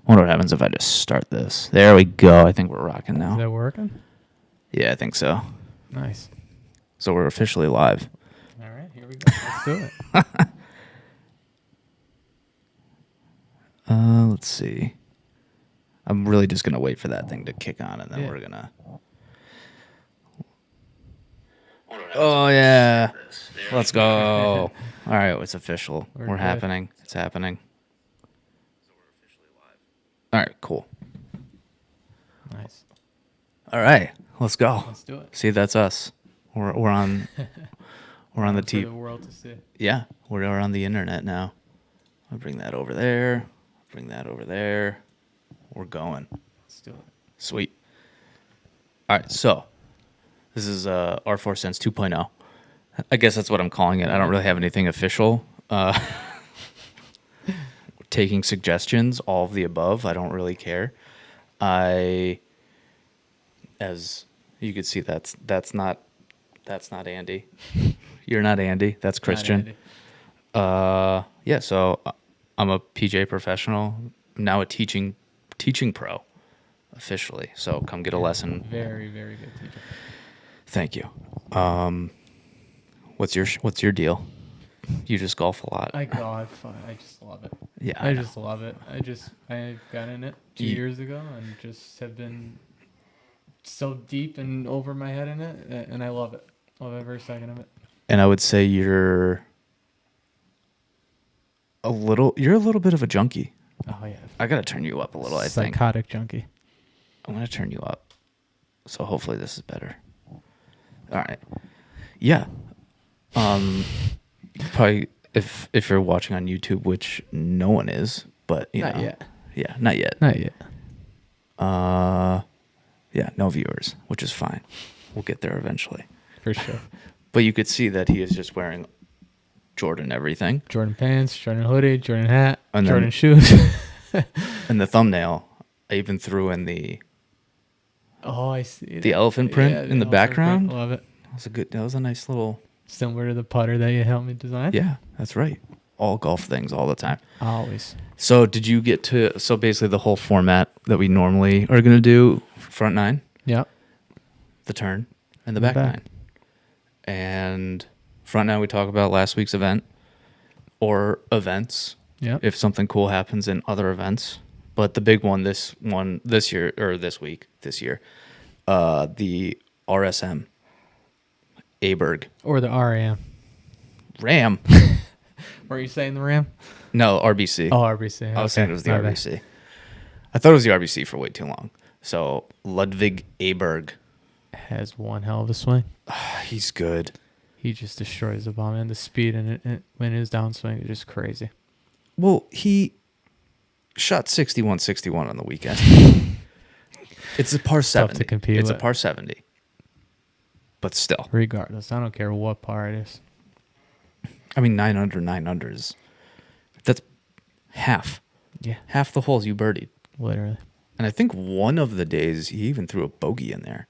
wonder what happens if I just start this. There we go. I think we're rocking Is now. that working? Yeah, I think so. Nice. So we're officially live. All right, here we go. Let's do it. Let's see. I'm really just gonna wait for that thing to kick on, and then we're gonna. Oh yeah, let's go! All right, it's official. We're good. happening. It's happening. All right, cool. Nice. All right, let's go. Let's do it. See, that's us. We're on. We're on the For TV. the world to see. Yeah, we're on the internet now. I'll bring that over there. Bring that over there. We're going. Let's do it. Sweet. All right, so this is R4 Sense 2.0. I guess that's what I'm calling it. I don't really have anything official. Taking suggestions, all of the above. I don't really care. As you can see, that's not Andy. You're not Andy. That's Christian. Yeah. So I'm a PJ professional. I'm now a teaching pro, officially. So come get a lesson. Very, very good teacher. Thank you. What's your deal? You just golf a lot. I just love it. Yeah, I know. just love it. I got in it 2 You- years ago and just have been so deep and over my head in it, and I love it. Love every second of it. And I would say you're a little bit of a junkie. Oh yeah. I gotta turn you up a little. I think Psychotic junkie. I'm gonna turn you up. So hopefully this is better. All right. Yeah. Probably if you're watching on YouTube, which no one is, but you Not know. yet. Yeah, not yet. Not yet. Yeah, no viewers, which is fine. We'll get there eventually. For sure. But you could see that he is just wearing Jordan everything. Jordan pants, Jordan hoodie, Jordan hat, And then- Jordan shoes. In the thumbnail, I even threw in the Oh, I see. The elephant print Yeah, in the elephant background? print. Love it. that was a nice little. Similar to the putter that you helped me design. Yeah, that's right. All golf things all the time. Always. So did you get to, so basically the whole format that we normally are going to do, front nine, Yep. the turn, and the back Back. nine. And front nine, we talk about last week's event or events, Yep. if something cool happens in other events. But the big one this year, the RSM, Aberg, Or the RAM. Ram. Were you saying the RAM? No, RBC. Oh, RBC. I was saying it was the My bad. RBC. I thought it was the RBC for way too long. So Ludwig Aberg, Has one hell of a swing. he's good. He just destroys the ball, man. The speed in it when his downswing is just crazy. Well, he shot 61-61 on the weekend. It's a par 70. to compete It's a with. par 70. But still. Regardless, I don't care what par it is. I mean, 9 under is, that's half. Yeah, Half the holes you birdied. literally. And I think one of the days he even threw a bogey in there.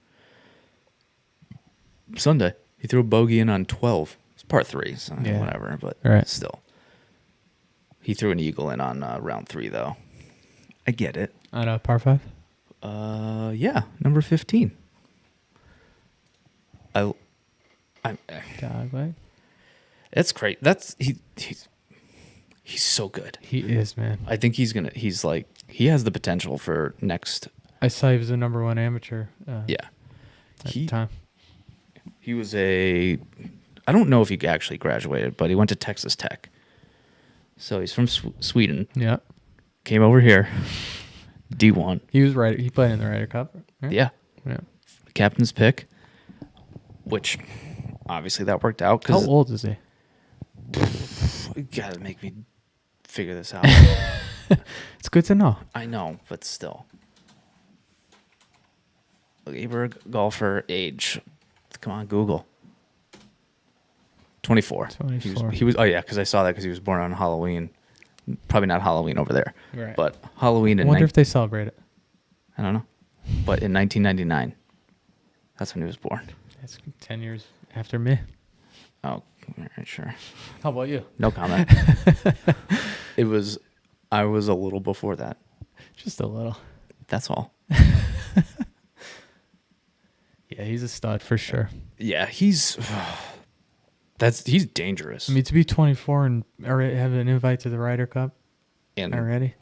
Sunday, he threw a bogey in on 12. It's par 3, so Yeah. whatever, but Right. still. He threw an eagle in on round 3, though. I get it. On a par 5? Yeah, number 15. I'm Dog leg. That's great. He's so good. He is, man. I think he has the potential for next. I saw he was the number 1 amateur Yeah. at the time. He was I don't know if he actually graduated, but he went to Texas Tech. So he's from Sweden. Yeah. Came over here. D1. He was right. He played in the Ryder Cup. Right? Yeah. Yeah. Captain's pick, which obviously that worked out. How old is he? You gotta make me figure this out. It's good to know. I know, but still. Aberg golfer age. Come on, Google. 24. 24. He was. Oh yeah, because I saw that because he was born on Halloween. Probably not Halloween over there, Right. but Halloween I in. wonder if they celebrate it. I don't know, but in 1999, that's when he was born. That's 10 years after me. Oh, all right, sure. How about you? No comment. I was a little before that. Just a little. That's all. Yeah, he's a stud for sure. Yeah, he's dangerous. I mean, to be 24 and already have an invite to the Ryder Cup And already.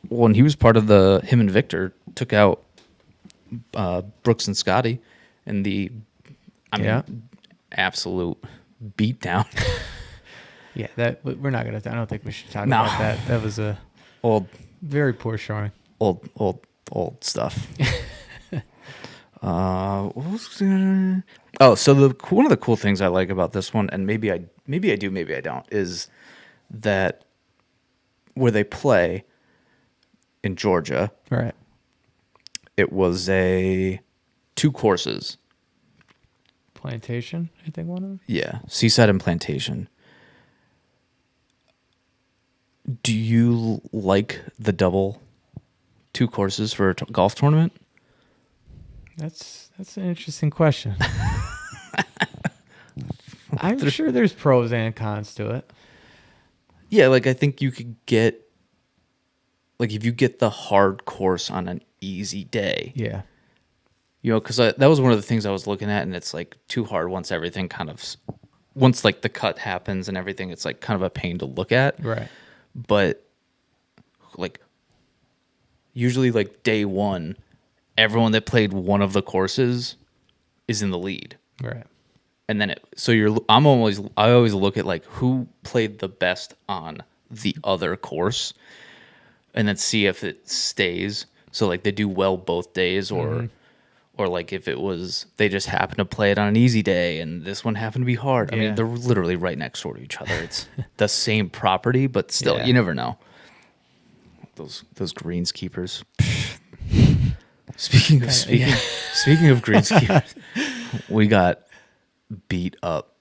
when he was part of him and Victor took out Brooks and Scotty in absolute beatdown. Yeah, that we're not gonna. I don't think we should talk No. about that. That was a old very poor showing. stuff. What was so one of the cool things I like about this one, and maybe I do, maybe I don't, is that where they play in Georgia, Right. it was 2 courses. Plantation, I think one of them. Yeah, Seaside and Plantation. Do you like the double 2 courses for a golf tournament? That's an interesting question. I'm sure there's pros and cons to it. Yeah, like I think you could get, like if you get the hard course on an easy day, Yeah. you know, because that was one of the things I was looking at, and it's like too hard once everything once like the cut happens and everything, it's like kind of a pain to look at. Right. But like usually like day 1, everyone that played one of the courses is in the lead. Right. And then I always look at like who played the best on the other course and then see if it stays. So like they do well both days, or like if it was they just happen to play it on an easy day and this one happened to be hard. I Yeah. mean, they're literally right next door to each other. It's the same property, but still, Yeah. you never know. Those greenskeepers. Speaking of greenskeepers, we got beat up.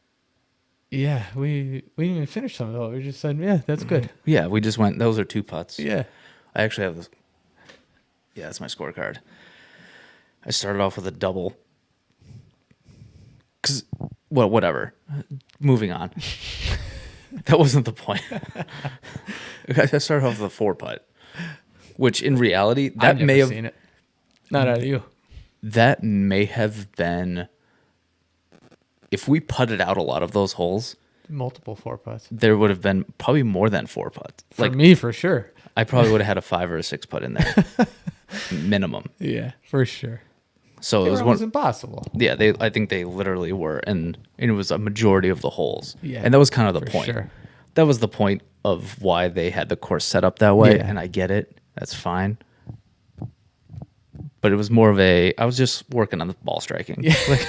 Yeah, we didn't even finish some of those. We just said, yeah, that's good. Yeah, we just went. Those are 2 putts. Yeah. I actually have this. Yeah, that's my scorecard. I started off with a double. Whatever. Moving on. That wasn't the point. I started off with a 4 putt, which in reality I've never seen it. Not out of you. That may have been, if we putted out a lot of those holes, Multiple 4 putts. there would have been probably more than 4 putts. For me, for sure. I probably would have had a 5 or a 6 putt in there, minimum. Yeah, for sure. So It it was was impossible. Yeah, I think they literally were, and it was a majority of the holes. Yeah, and that was kind of the for point. sure. That was the point of why they had the course set up that way, Yeah. and I get it. That's fine. But it was more of I was just working on the ball striking. Yeah. Like,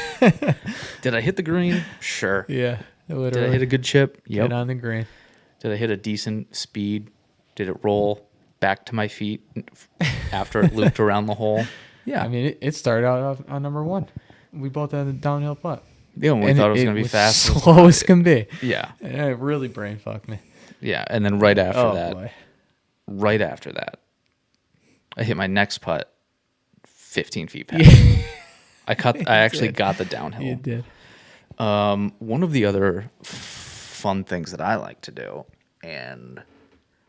did I hit the green? Sure. Yeah, literally. Did I hit a good chip? Get Yep. on the green. Did I hit a decent speed? Did it roll back to my feet after it looped around the hole? Yeah. I mean, it started out on number 1. We both had a downhill putt. Yeah, when we thought it was going to be fast. slow as can be. Yeah. And it really brain fucked me. Yeah. And then right after Boy. that, I hit my next putt 15 feet past. Yeah, I actually got the downhill. you did. One of the other fun things that I like to do, and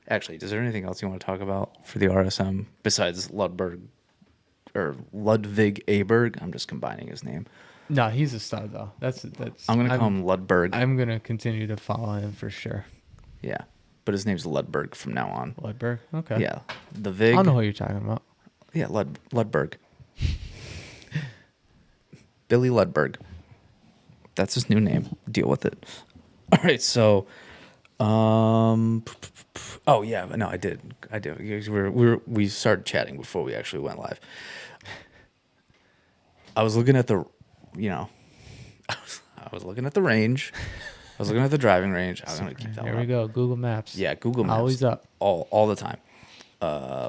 actually, is there anything else you want to talk about for the RSM besides Ludwig Aberg? I'm just combining his name. No, he's a stud though. That's. I'm gonna call him Ludberg. I'm gonna continue to follow him for sure. Yeah, but his name's Ludberg from now on. Ludberg. Okay. Yeah, the Vig. I don't know who you're talking about. Yeah, Ludberg. Billy Ludberg. That's his new name. Deal with it. All right, so, oh yeah, no, I did. We started chatting before we actually went live. I was looking at I was looking at the range. I was looking at the driving range. I'm gonna keep that Here one we up. go. Google Maps. Yeah, Google Maps. Always up. All the time.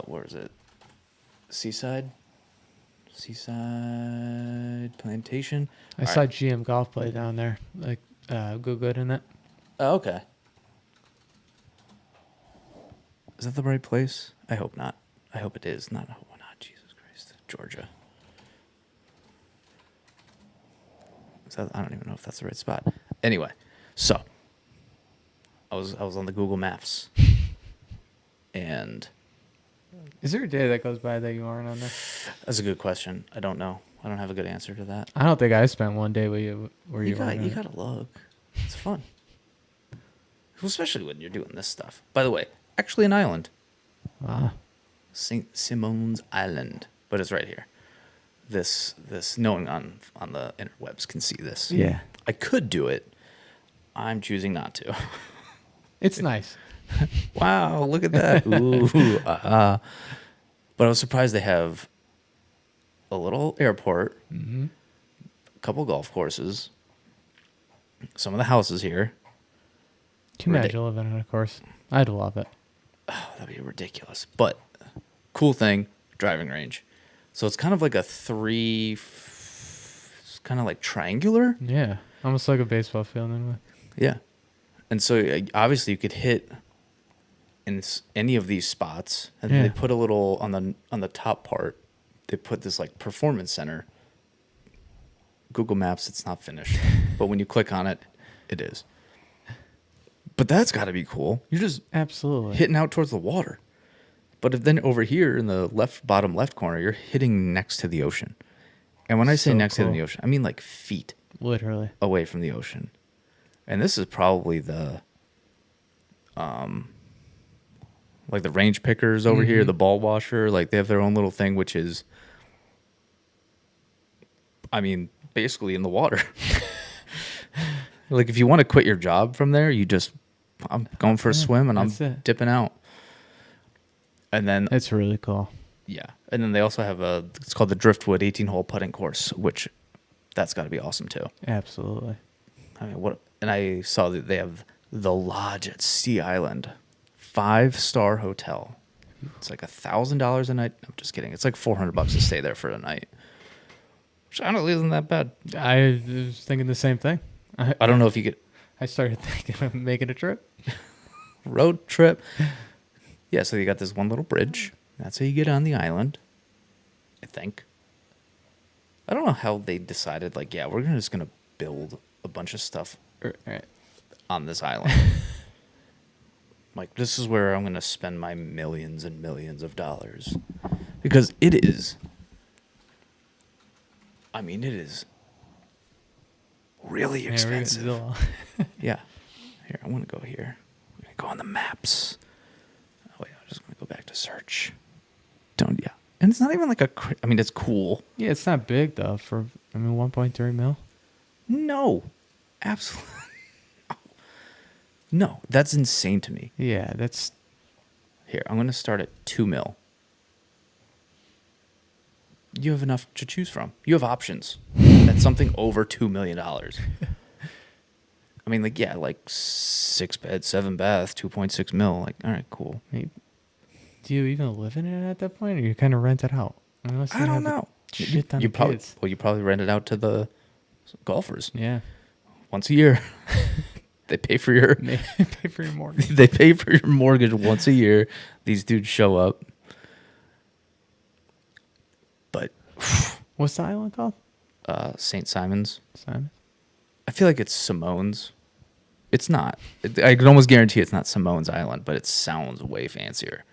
Where is it? Seaside Plantation. I saw GM Golf play down there. Like, go good in it. Oh, okay. Is that the right place? I hope not. I hope it is. Not. Oh, not. Jesus Christ. Georgia. Is that, I don't even know if that's the right spot. Anyway, so I was on the Google Maps, and Is there a day that goes by that you aren't on there? That's a good question. I don't know. I don't have a good answer to that. I don't think I spent one day with you where you weren't on You it. gotta look. It's fun. Well, especially when you're doing this stuff. By the way, actually an island. Wow. St. Simon's Island. But it's right here. This no one on the interwebs can see this. Yeah. I could do it. I'm choosing not to. It's nice. Wow, look at that. Ooh. But I was surprised they have a little airport, Mm-hmm. a couple golf courses, some of the houses here. Can you imagine living on a course? I'd love it. Oh, that'd be ridiculous. But cool thing, driving range. So it's kind of like it's kind of like triangular. Yeah. Almost like a baseball field anyway. Yeah. And so obviously you could hit in any of these spots, and Yeah. they put a little on the top part. They put this like performance center. Google Maps, it's not finished, but when you click on it, it is. But that's got to be cool. You're just Absolutely. hitting out towards the water. But if then over here in the bottom left corner, you're hitting next to the ocean. And when I say So next to cool. the ocean, I mean like feet Literally. away from the ocean. And this is probably the like the range pickers over here, Mhm. the ball washer, like they have their own little thing, which is, I mean, basically in the water. Like if you want to quit your job from there, I'm going for a swim and I'm that's it. dipping out. And then It's really cool. yeah, and then they also have it's called the Driftwood 18-hole putting course, which that's got to be awesome too. Absolutely. I mean, what? And I saw that they have the Lodge at Sea Island, 5-star hotel. It's like $1,000 a night. I'm just kidding. It's like $400 to stay there for a night. Which honestly isn't that bad. I was thinking the same thing. I don't know if you could I started thinking of making a trip. road trip. Yeah, so you got this one little bridge. That's how you get on the island. I think. I don't know how they decided. Like, yeah, we're just gonna build a bunch of stuff Right. on this island. Like, this is where I'm going to spend my millions and millions of dollars. Because it is. I mean, it is really expensive. Yeah. Here, I want to go here. I'm going to go on the maps. Oh, yeah, I'm just going to go back to search. Yeah. And it's not even like I mean, it's cool. Yeah, it's not big though. 1.3 mil. No. Absolutely. No, that's insane to me. Yeah, that's Here, I'm going to start at 2 mil. You have enough to choose from. You have options. That's something over $2 million. I mean, like, yeah, like 6 bed, 7 bath, 2.6 mil. Like, all right, cool. do you even live in it at that point, or you kind of rent it out? Unless you I don't have a know. Shit ton You of probably kids. you probably rent it out to the golfers Yeah. once a year. They pay for your Pay for your mortgage. they pay for your mortgage once a year. These dudes show up. But What's the island called? St. Simon's. Simon. I feel like it's Simone's. It's not. I can almost guarantee it's not Simone's Island, but it sounds way fancier.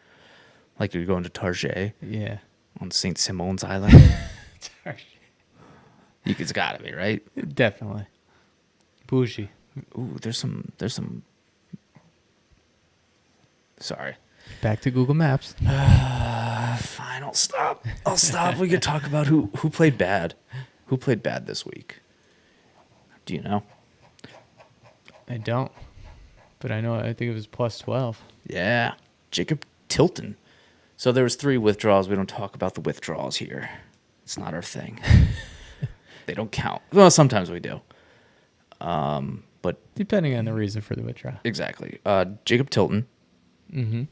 Like you're going to Target Yeah. on St. Simone's Island. It's got to be, right? Definitely. Bougie. Ooh, there's some. Sorry. Back to Google Maps. Fine, I'll stop. I'll stop. We could talk about who played bad. Who played bad this week? Do you know? I don't, but I know. I think it was plus 12. Yeah, Jacob Tilton. So there was 3 withdrawals. We don't talk about the withdrawals here. It's not our thing. They don't count. Well, sometimes we do. But Depending on the reason for the withdrawal. exactly. Jacob Tilton Mm-hmm.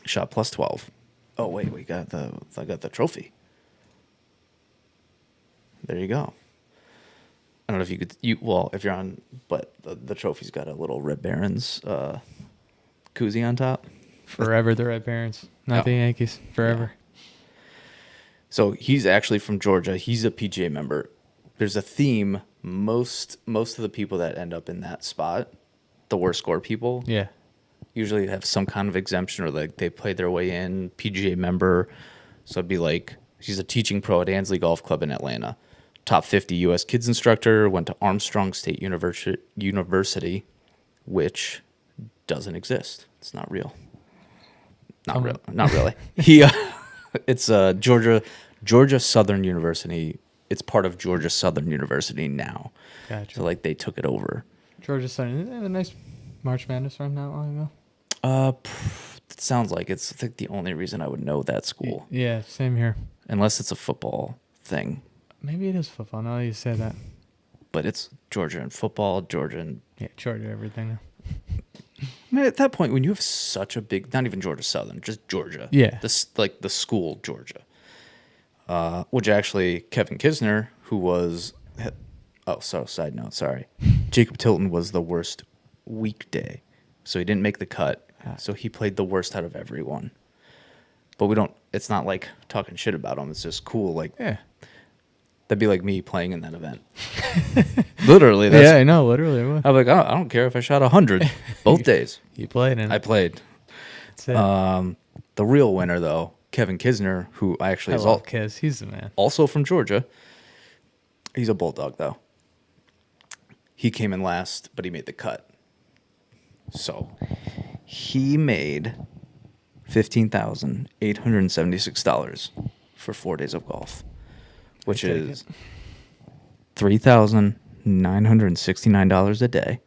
shot plus 12. Oh wait, I got the trophy. There you go. I don't know if you could if you're on, but the trophy's got a little Red Barons koozie on top. Forever the Red Barons, not Oh. the Yankees. Forever. So he's actually from Georgia. He's a PGA member. There's a theme. Most of the people that end up in that spot, the worst score people, Yeah. usually have some kind of exemption or like they played their way in, PGA member. So it'd be like he's a teaching pro at Ansley Golf Club in Atlanta. Top 50 U.S. kids instructor, went to Armstrong State University, which doesn't exist. It's not real. Not real. Not really. It's Georgia Southern University. It's part of Georgia Southern University now. Gotcha. So like they took it over. Georgia Southern. They had a nice March Madness run not long ago. It sounds like it's like the only reason I would know that school, Yeah, same here. unless it's a football thing. Maybe it is football. Now that you say that. But it's Georgia and football, Georgia and. Yeah, Georgia, everything. I mean, at that point, when you have such a big, not even Georgia Southern, just Georgia. Yeah. This like the school Georgia. Which actually Kevin Kisner, who was, side note, sorry, Jacob Tilton was the worst weekday, so he didn't make the cut. So he played the worst out of everyone. But we don't. It's not like talking shit about him. It's just cool. Like Yeah. that'd be like me playing in that event. Literally, that's. Yeah, I know. Literally. What? I'm like, I don't care if I shot 100 both days. You played in I played. That's it. The real winner, though, Kevin Kisner, who actually I is love Kiz. He's the man. also from Georgia. He's a Bulldog, though. He came in last, but he made the cut. So he made $15,876 for 4 days of golf, which I take is $3,969 a day,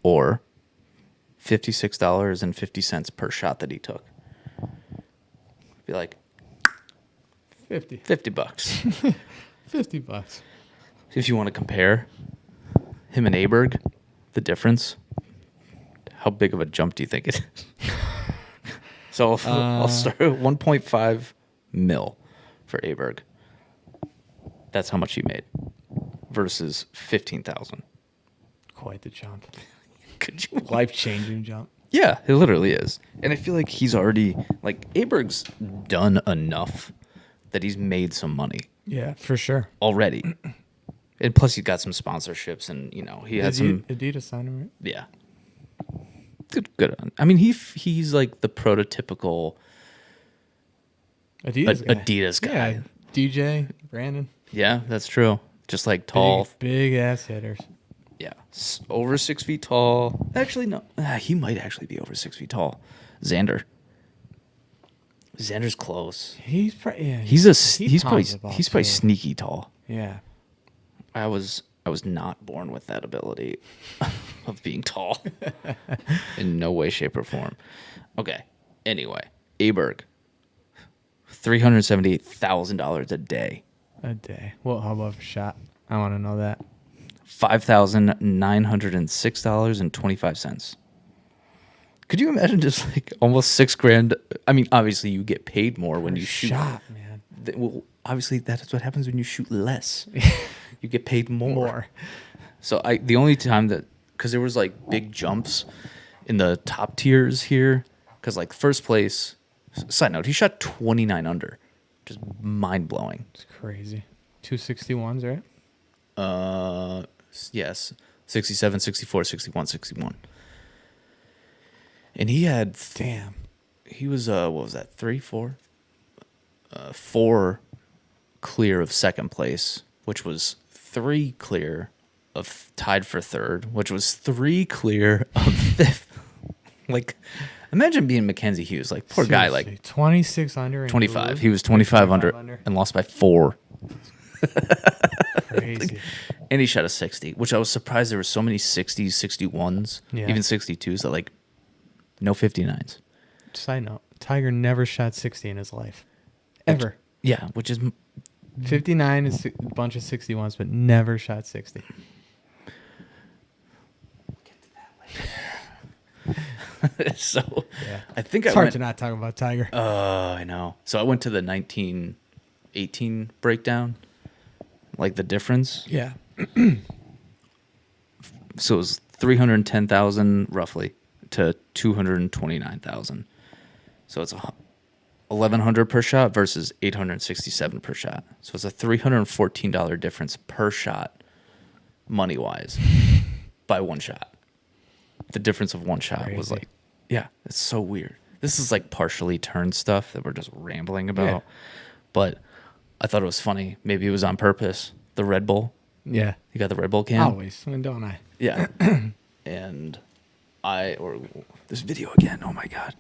or $56.50 per shot that he took. Be like 50. $50. $50. If you want to compare him and Aberg, the difference, how big of a jump do you think it is? So I'll start at 1.5 mil for Aberg. That's how much he made versus 15,000. Quite the jump. Could you? Life-changing jump. Yeah, it literally is. And I feel like he's already, like, Aberg's done enough that he's made some money Yeah, for sure. already. And plus, he got some sponsorships, and, you know, he had some. Adidas signed him, right? Yeah. Good. I mean, he's like the prototypical Adidas guy. Yeah, DJ, Brandon. Yeah, that's true. Just like tall. Big ass hitters. Yeah. Over 6 feet tall. Actually, no. He might actually be over 6 feet tall. Xander's close. He's probably He's probably sneaky tall. Yeah. I was not born with that ability of being tall in no way, shape, or form. Okay. Anyway, Aberg, $378,000 a day. A day. Well, how about a shot? I want to know that. $5,906.25. Could you imagine just like almost $6,000? I mean, obviously you get paid more when you shoot. Shot, man. Well, obviously that's what happens when you shoot less. You get paid more. So the only time that, because there was like big jumps in the top tiers here, because like first place, side note, he shot 29 under, just mind blowing. It's crazy. 261s, right? Yes, 67, 64, 61, 61. And he had, he was, what was that, 3, 4? 4 clear of second place, which was 3 clear of tied for third, which was 3 clear of fifth. Like, imagine being Mackenzie Hughes, like, poor guy, Seriously, like 26 under. and 25. blue? He was 25 under and lost by 4. Crazy. And he shot a 60, which I was surprised there were so many 60s, 61s, Yeah. even 62s, that like, no 59s. Side note: Tiger never shot 60 in his life, ever. Yeah, which is 59 is a bunch of 61s, but never shot 60. so. Yeah, I think it's I hard went. to not talk about Tiger. I know. So I went to the 1918 breakdown, like the difference. Yeah, So it was 310,000 roughly to 229,000. So it's 1,100 per shot versus 867 per shot. So it's a $314 difference per shot, money wise, by one shot. the difference of one shot was Crazy. like, yeah, it's so weird. This is like partially turned stuff that we're just rambling about. Yeah. But I thought it was funny. Maybe it was on purpose. The Red Bull. Yeah. You got the Red Bull can? Always. When don't I? Yeah. And or this video again. Oh my God.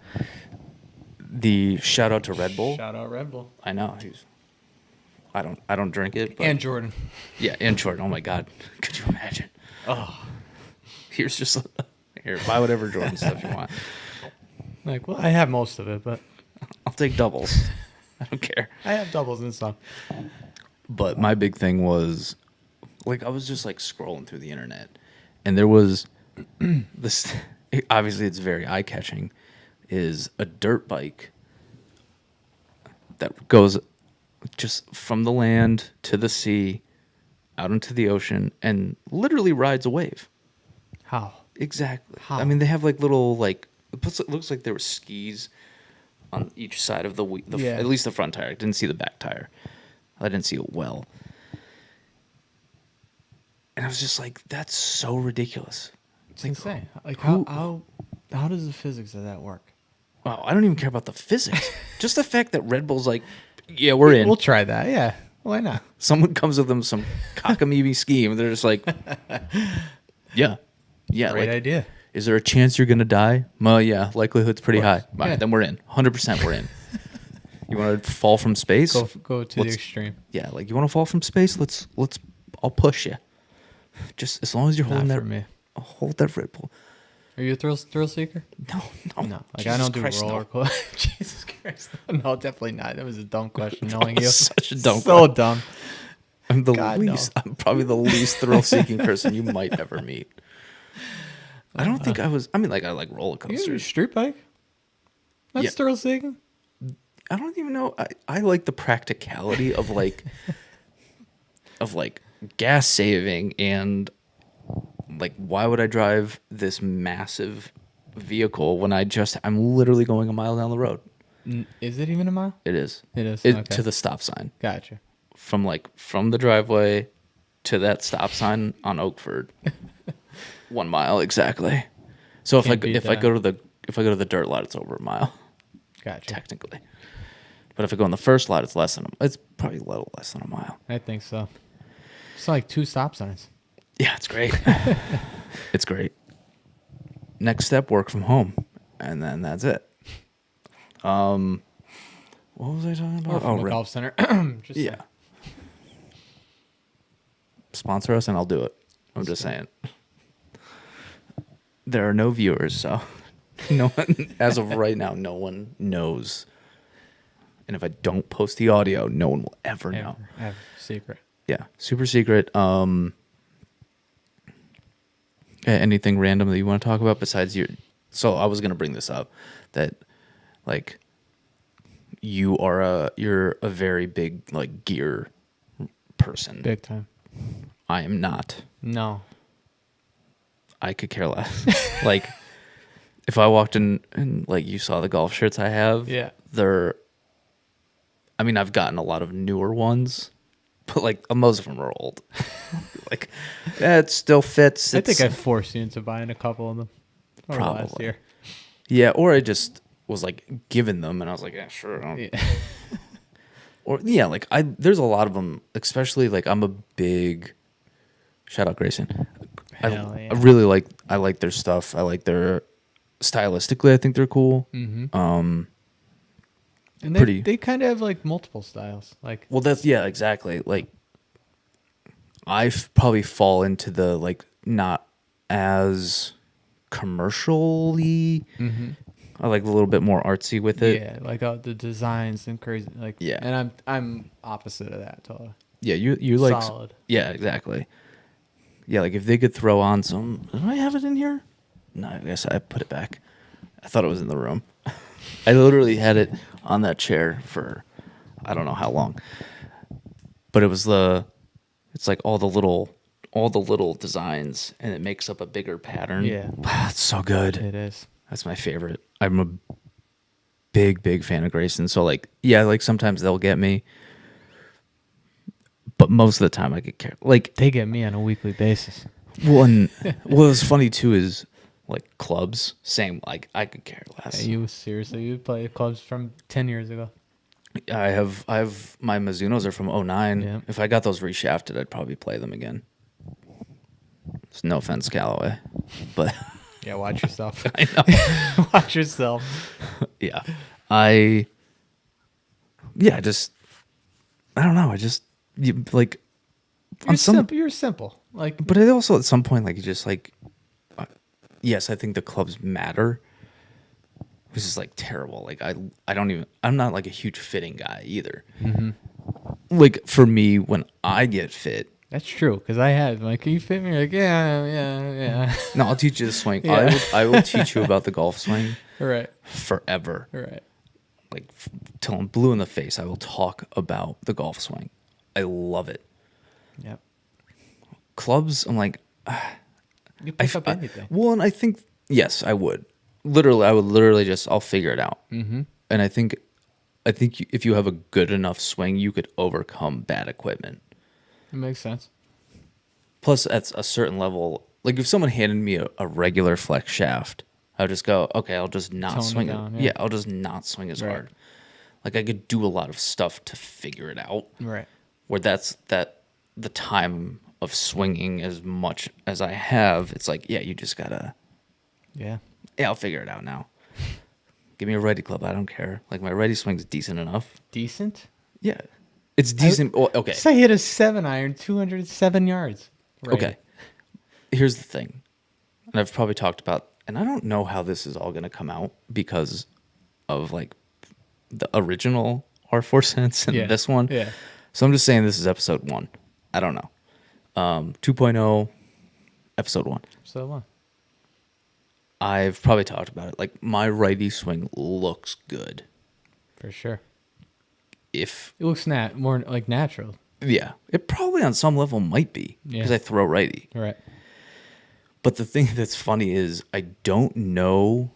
The shout out to Red Bull. Shout out Red Bull. I know. I don't drink it. But And Jordan. yeah, and Jordan. Oh my God. Could you imagine? Oh. Here's just here, buy whatever Jordan stuff you want. Like, well, I have most of it, but I'll take doubles. I don't care. I have doubles and stuff. But my big thing was, like, I was just like scrolling through the internet, and there was this. Obviously, it's very eye catching. Is a dirt bike that goes just from the land to the sea, out into the ocean, and literally rides a wave. How? Exactly. How? I mean, they have like little like it looks like there were skis on each side of the Yeah. at least the front tire. I didn't see the back tire. I didn't see it well. And I was just like, that's so ridiculous. It's insane. Like, who- how does the physics of that work? Wow, I don't even care about the physics. Just the fact that Red Bull's like, yeah, we're in. We'll try that. Yeah. Why not? Someone comes with them some cockamamie scheme. And they're just like, yeah. Yeah. Great like, idea. is there a chance you're going to die? Well, yeah, likelihood's pretty high. course. All right, Yeah. then we're in. 100% we're in. You want to fall from space? Go to the Let's- extreme. Yeah, like you want to fall from space? I'll push you. Just as long as you're holding Not that, for me. hold that Red Bull. Are you a thrill seeker? No. No. Like, Jesus I don't do Christ, no. roller coaster. Jesus Christ. No, definitely not. That was a dumb question. Knowing That you. was such a dumb So dumb. I'm the God, no. least. I'm probably the least thrill-seeking person you might ever meet. I don't think I was. I mean, like I like roller You have a coasters. street bike? That's Yeah. thrill seeking? I don't even know. I like the practicality of like gas saving and like why would I drive this massive vehicle when I'm literally going a mile down the road. Is it even a mile? It is. It is. It Okay. to the stop sign. Gotcha. From the driveway to that stop sign on Oakford. 1 mile exactly. So if Can't beat I that. go to the dirt lot, it's over a mile Gotcha. technically. But if I go in the first lot, it's probably a little less than a mile. I think so. It's like 2 stop signs. Yeah, it's great. It's great. Next step, work from home, and then that's it. What was I talking about? Or from a right. golf center. Just Yeah. Sponsor us, and I'll do it. I'm just saying. There are no viewers, so no one, as of right now, no one knows. And if I don't post the audio, no one will ever know. Ever. Secret. Yeah, super secret. Anything random that you want to talk about besides your? So I was gonna bring this up, that like you're a very big like gear person. Big time. I am not. No. I could care less. Like if I walked in and like you saw the golf shirts I have, Yeah. I mean, I've gotten a lot of newer ones, but like most of them are old. Like, yeah, it still fits. I think It's- I forced you into buying a couple of them over last Probably. year. Yeah, or I just was like given them, and I was like, yeah, sure. Yeah. Or yeah, like there's a lot of them, especially like I'm a big shout out Grayson. Hell yeah. I really like their stuff. I like their stylistically. I think they're cool. Mm-hmm. And Pretty- they kind of have like multiple styles. Like, Well, that's yeah, exactly. Like I probably fall into the like not as commercially. I like a little bit more artsy with it. yeah, like the designs and crazy. Like, Yeah. And I'm opposite of that. Totally. Yeah, you like Solid. Yeah, exactly. Yeah, like if they could throw on some. Do I have it in here? No, I guess I put it back. I thought it was in the room. I literally had it on that chair for I don't know how long. But it's like all the little designs, and it makes up a bigger pattern. Yeah. Wow, it's so good. It is. That's my favorite. I'm a big fan of Grayson. So like, yeah, like sometimes they'll get me, but most of the time I could care. Like, They get me on a weekly basis. well, and what was funny too is Like clubs, same. Like I could care less. You seriously, you play clubs from 10 years ago. I have my Mizunos are from '09. Yeah. If I got those reshafted, I'd probably play them again. It's no offense, Callaway, but Yeah, watch yourself. I know. Watch yourself. Yeah, I just I don't know. Like You're simple. You're simple. Like, but it also at some point like you just like yes, I think the clubs matter. Which is like terrible. Like I'm not like a huge fitting guy either. mm-hmm. Like for me, when I get fit, That's true. Because I had, like, can you fit me? Like, yeah. no, I'll teach you the swing. Yeah. I will teach you about the golf swing Right. forever. Right. Like till I'm blue in the face, I will talk about the golf swing. I love it. Yep. Clubs, I'm like, You pick up anything. well, and I think yes, I would. I would literally just I'll figure it out. Mm-hmm. And I think if you have a good enough swing, you could overcome bad equipment. It makes sense. Plus, at a certain level, like if someone handed me a regular flex shaft, I would just go, okay, I'll just not Tone it swing down, it. yeah. Yeah, I'll just not swing as Right. hard. Like I could do a lot of stuff to figure it out. Right. Where the time of swinging as much as I have, it's like, yeah, you just gotta, Yeah. yeah, I'll figure it out now. Give me a righty club, I don't care. Like my righty swing's decent enough. Decent? Yeah, it's decent. Well, okay, So I hit a 7-iron, 207 yards. Right. okay. Here's the thing, and I've probably talked about, and I don't know how this is all gonna come out because of like the original R4 Sense and Yeah. this one. Yeah. So I'm just saying this is episode 1. I don't know. 2.0, episode 1. So what? I've probably talked about it. Like my righty swing looks good. For sure. If It looks more like natural. yeah, it probably on some level might be because Yeah. I throw righty. Right. But the thing that's funny is I don't know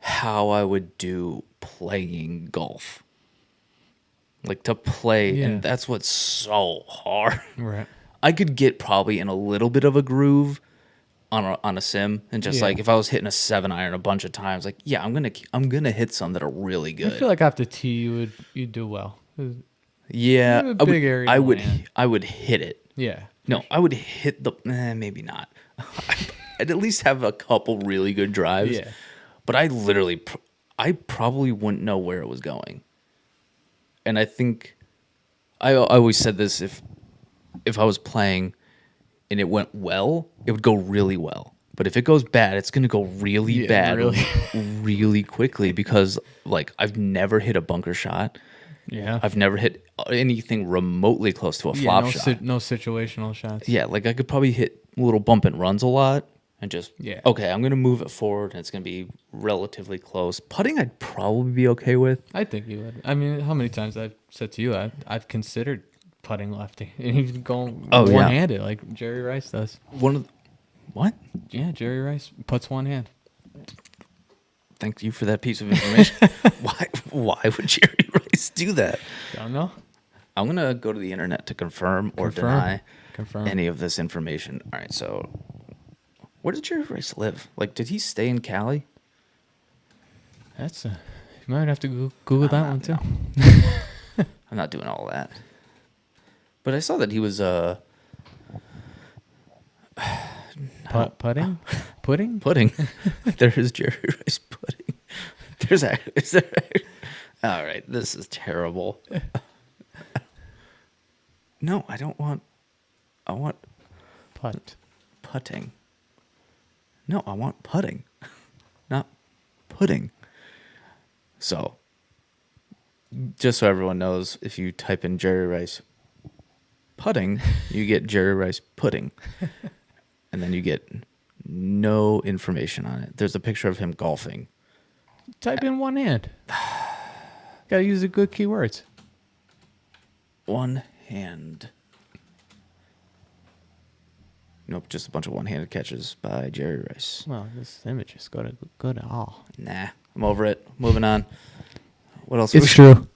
how I would do playing golf. Like to play, Yeah. and that's what's so hard. Right. I could get probably in a little bit of a groove on a sim, and just Yeah. like if I was hitting a 7-iron a bunch of times, like yeah, I'm gonna hit some that are really good. I feel like after tee, you'd do well. Yeah, You have a big area I to would. land. I would hit it. Yeah. No, I would hit the. Maybe not. I'd at least have a couple really good drives. Yeah. But I literally, I probably wouldn't know where it was going. And I think, I always said this: if I was playing, and it went well, it would go really well. But if it goes bad, it's gonna go really Yeah, bad, really. really quickly because like I've never hit a bunker shot. Yeah. I've never hit anything remotely close to a flop no, shot. no situational shots. Yeah, like I could probably hit little bump and runs a lot and just, Yeah. okay, I'm going to move it forward and it's going to be relatively close. Putting, I'd probably be okay with. I think you would. I mean, how many times I've said to you, I've considered putting lefty and he's going Oh, yeah. one-handed like Jerry Rice does. What? Yeah, Jerry Rice puts one hand. Thank you for that piece of information. Why would Jerry Rice do that? Don't know. I'm going to go to the internet to confirm or Confirm. deny Confirm. any of this information. All right, so where did Jerry Rice live? Like, did he stay in Cali? That's you might have to Google that one too. I'm not doing all that. But I saw that he was Putting? Pudding? pudding. There is Jerry Rice pudding. There's actually. Is there, all right, this is terrible. No, I don't want. I want Putt. putting. No, I want putting, not pudding. So, just so everyone knows, if you type in Jerry Rice putting, you get Jerry Rice pudding. And then you get no information on it. There's a picture of him golfing. Type in one hand. Gotta use the good keywords. One hand. Nope, just a bunch of one-handed catches by Jerry Rice. Well, this image is good at all. Nah, I'm over it. Moving on. What else? It's true.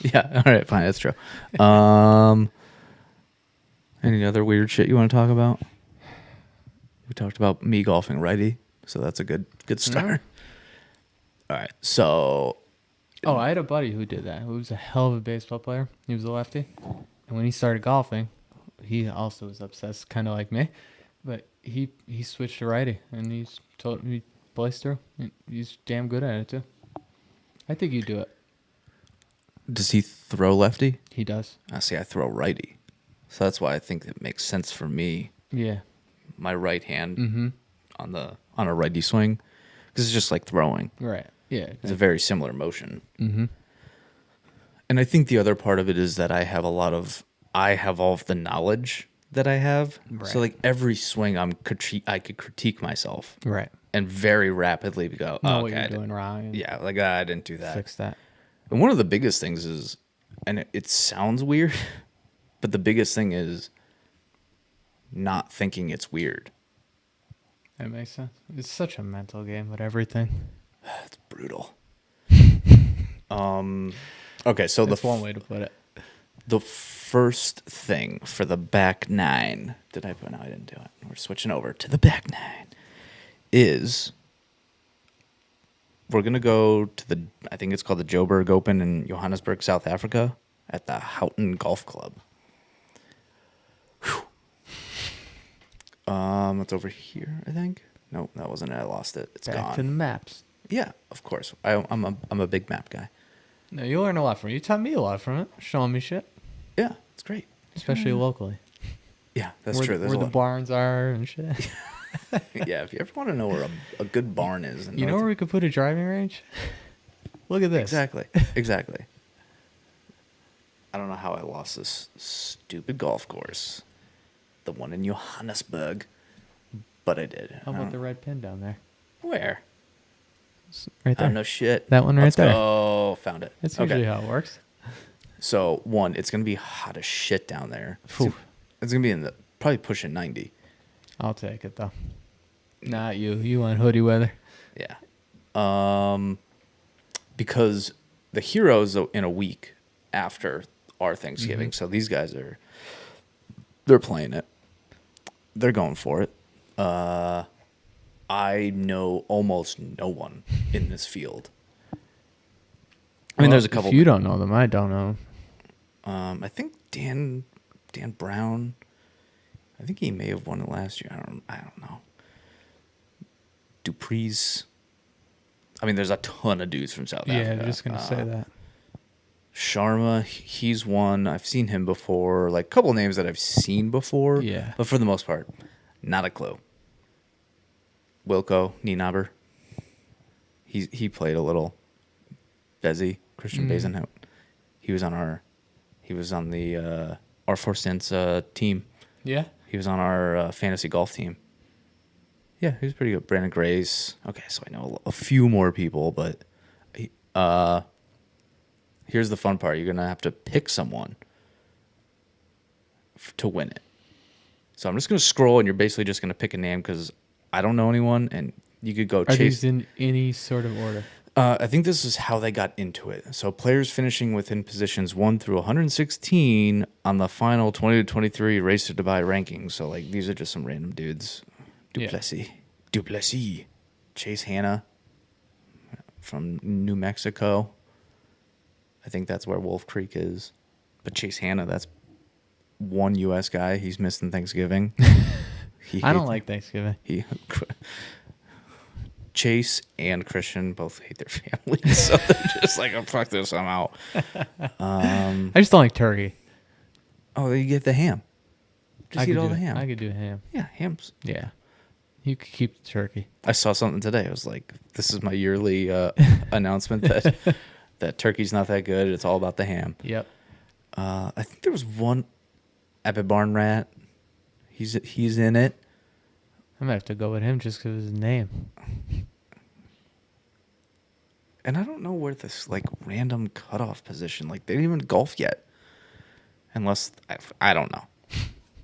Yeah, all right, fine, that's true. Any other weird shit you want to talk about? We talked about me golfing righty, so that's a good start. All right, so Oh, I had a buddy who did that. Who was a hell of a baseball player. He was a lefty, and when he started golfing, he also was obsessed, kind of like me. But he switched to righty, and he plays through. He's damn good at it too. I think you do it. does he throw lefty? He does. I see. I throw righty, so that's why I think it makes sense for me. Yeah. My right hand Mm-hmm. on a righty swing, because it's just like throwing. Right. Yeah. It's a very similar motion. Mm-hmm. And I think the other part of it is that I have all of the knowledge that I have. Right. So like every swing I could critique myself Right. and very rapidly go, Know oh, what okay, you're doing wrong. And yeah, like I didn't do that. Fix that. And one of the biggest things is, and it sounds weird, but the biggest thing is not thinking it's weird. That makes sense. It's such a mental game with everything. It's brutal. Okay, so That's one way to put it. the first thing for the back nine, did I put? No, I didn't do it. We're switching over to the back nine. Is we're gonna go to I think it's called the Joburg Open in Johannesburg, South Africa, at the Houghton Golf Club. Whew. It's over here, I think. No, that wasn't it. I lost it. It's Back gone. to the maps. Yeah, of course. I'm a big map guy. No, you learn a lot from it. You taught me a lot from it, showing me shit, Yeah, it's great. especially locally. Yeah, that's where true. The, There's where a the lot. barns are and shit. Yeah, if you ever want to know where a good barn is, in You know North- where we could put a driving range? Look at this. Exactly. Exactly. I don't know how I lost this stupid golf course, the one in Johannesburg, but I did. How about the red pin down there? Where? It's right Oh there. no shit. That one right Let's there. go. Found it. That's Okay. usually how it works. So one, it's gonna be hot as shit down there. Phew. It's gonna be in the probably pushing 90. I'll take it though. Not you. You want hoodie weather? Yeah. Because the Heroes in a week after our Thanksgiving, so these guys they're playing it. They're going for it. I know almost no one in this field. I mean, there's a couple. If you don't know them, I don't know. I think Dan Brown. I think he may have won it last year. I don't know. Dupree's. I mean, there's a ton of dudes from South Africa. Yeah, I'm just gonna say that. Sharma, he's won. I've seen him before. Like a couple names that I've seen before. Yeah. But for the most part, not a clue. Wilco Nienaber. He played a little. Bezzy, Christian Bezenhout. He was on the our Four Cents team. Yeah. He was on our fantasy golf team. Yeah, he was pretty good. Brandon Grace. Okay, so I know a few more people, but here's the fun part. You're going to have to pick someone to win it. So I'm just going to scroll, and you're basically just going to pick a name because I don't know anyone, and you could go Are chase. these in any sort of order? I think this is how they got into it. So players finishing within positions 1 through 116 on the final 20 to 23 Race to Dubai rankings. So like these are just some random dudes. Duplessis, Chase Hanna from New Mexico. I think that's where Wolf Creek is. But Chase Hanna, that's one U.S. guy. He's missing Thanksgiving. I don't like Thanksgiving. Chase and Christian both hate their families, so they're just like, oh, fuck this, I'm out. I just don't like turkey. Oh, you get the ham. Just eat all the ham. I could do ham. Yeah, hams. Yeah. You could keep the turkey. I saw something today. I was like, this is my yearly announcement that turkey's not that good. It's all about the ham. Yep. I think there was one Epic Barn Rat. He's in it. I'm gonna have to go with him just because of his name. And I don't know where this like random cutoff position. Like they didn't even golf yet, unless I don't know.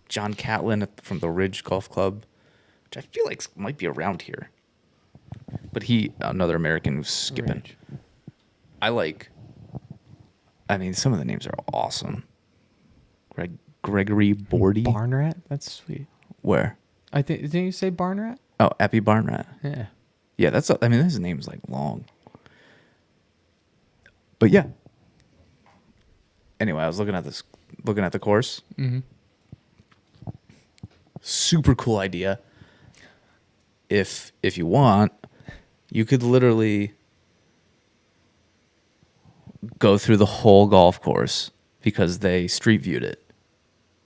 John Catlin from the Ridge Golf Club, which I feel like might be around here. But another American who's skipping. Ridge. I mean, some of the names are awesome. Gregory Bordy. Barn rat? That's sweet. Where? I think didn't you say barn rat? Oh, Appy Barn Rat. Yeah. Yeah, that's. I mean, his name's like long. But yeah. Anyway, I was looking at the course. Mm-hmm. Super cool idea. If you want, you could literally go through the whole golf course because they street viewed it.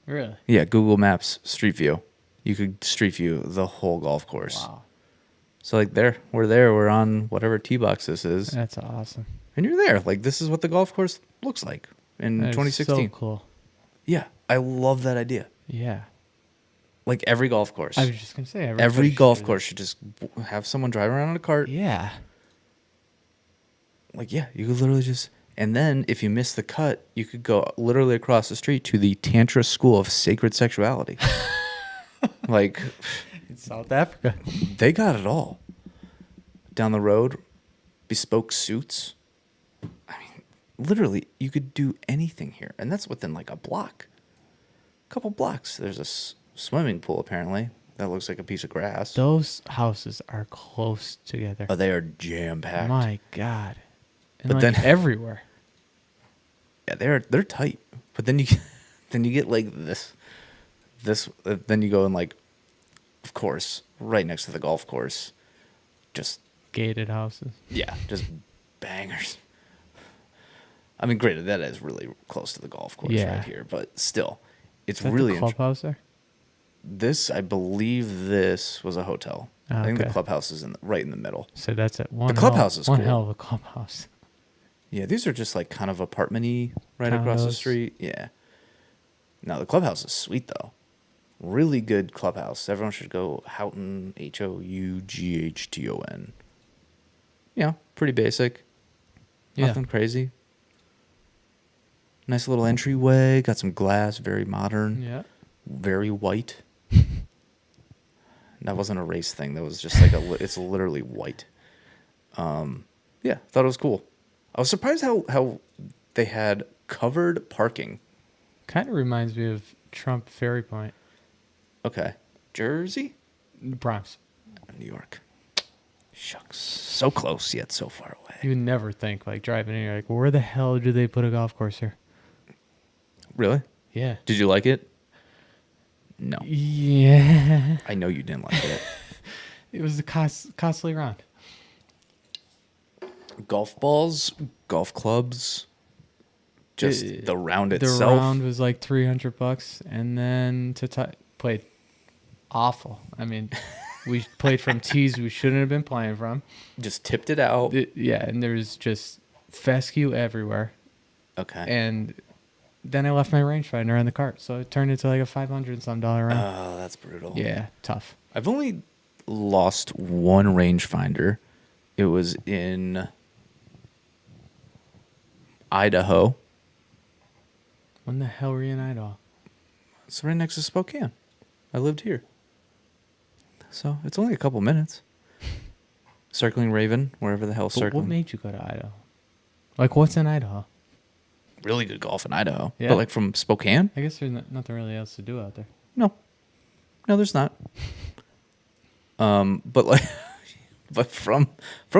Really? Yeah, Google Maps Street View. You could street view the whole golf course. Wow. So like we're on whatever tee box this is, That's awesome. and you're there. Like this is what the golf course looks like in That is 2016. so cool. Yeah, I love that idea. Yeah. Like every golf course, I was just gonna say every everybody golf should do course should just have someone drive around in a cart. that. Yeah. Like yeah, you could literally just. And then if you miss the cut, you could go literally across the street to the Tantra School of Sacred Sexuality. Like In South Africa. they got it all. Down the road, bespoke suits. I mean, literally, you could do anything here. And that's within like a block. Couple blocks. There's a swimming pool, apparently. That looks like a piece of grass. Those houses are close together. Oh, they are jam-packed. My God. And But like then- everywhere. Yeah, they're tight. But then you get like this. Then you go in like, of course, right next to the golf course. Just Gated houses. yeah, just bangers. I mean, granted, that is really close to the golf course Yeah. right here, but still, it's Is that really the clubhouse there? this. I believe this was a hotel. I think the Okay. clubhouse is right in the middle. So that's it. One clubhouse is one cool. hell of a clubhouse. Yeah, these are just like kind of apartment-y right across the Condos. street. Yeah. No, the clubhouse is sweet though. Really good clubhouse. Everyone should go Houghton, Houghton. Yeah, pretty basic. Yeah. Nothing crazy. Nice little entryway. Got some glass. Very modern. Yeah. Very white. That wasn't a race thing. That was just like it's literally white. Yeah, thought it was cool. I was surprised how they had covered parking. Kind of reminds me of Trump Ferry Point, Okay. Jersey? Bronx. New York. Shucks. So close yet so far away. You would never think, like, driving in, you're like, where the hell do they put a golf course here? Really? Yeah. Did you like it? No. Yeah. I know you didn't like it. It was a costly round. Golf balls, golf clubs, just the round itself. The round was like $300, and then played awful. I mean, we played from tees we shouldn't have been playing from. Just tipped it out. Yeah, and there was just fescue everywhere. Okay. And then I left my rangefinder in the cart, so it turned into like a $500 round. Oh, that's brutal. Yeah, tough. I've only lost one rangefinder. It was in Idaho. When the hell were you in Idaho? It's right next to Spokane. I lived here. So it's only a couple minutes. Circling Raven, wherever the hell But circling. what made you go to Idaho? Like, what's in Idaho? Really good golf in Idaho. Yeah. But like from Spokane? I guess there's nothing really else to do out there. No. No, there's not. But like but from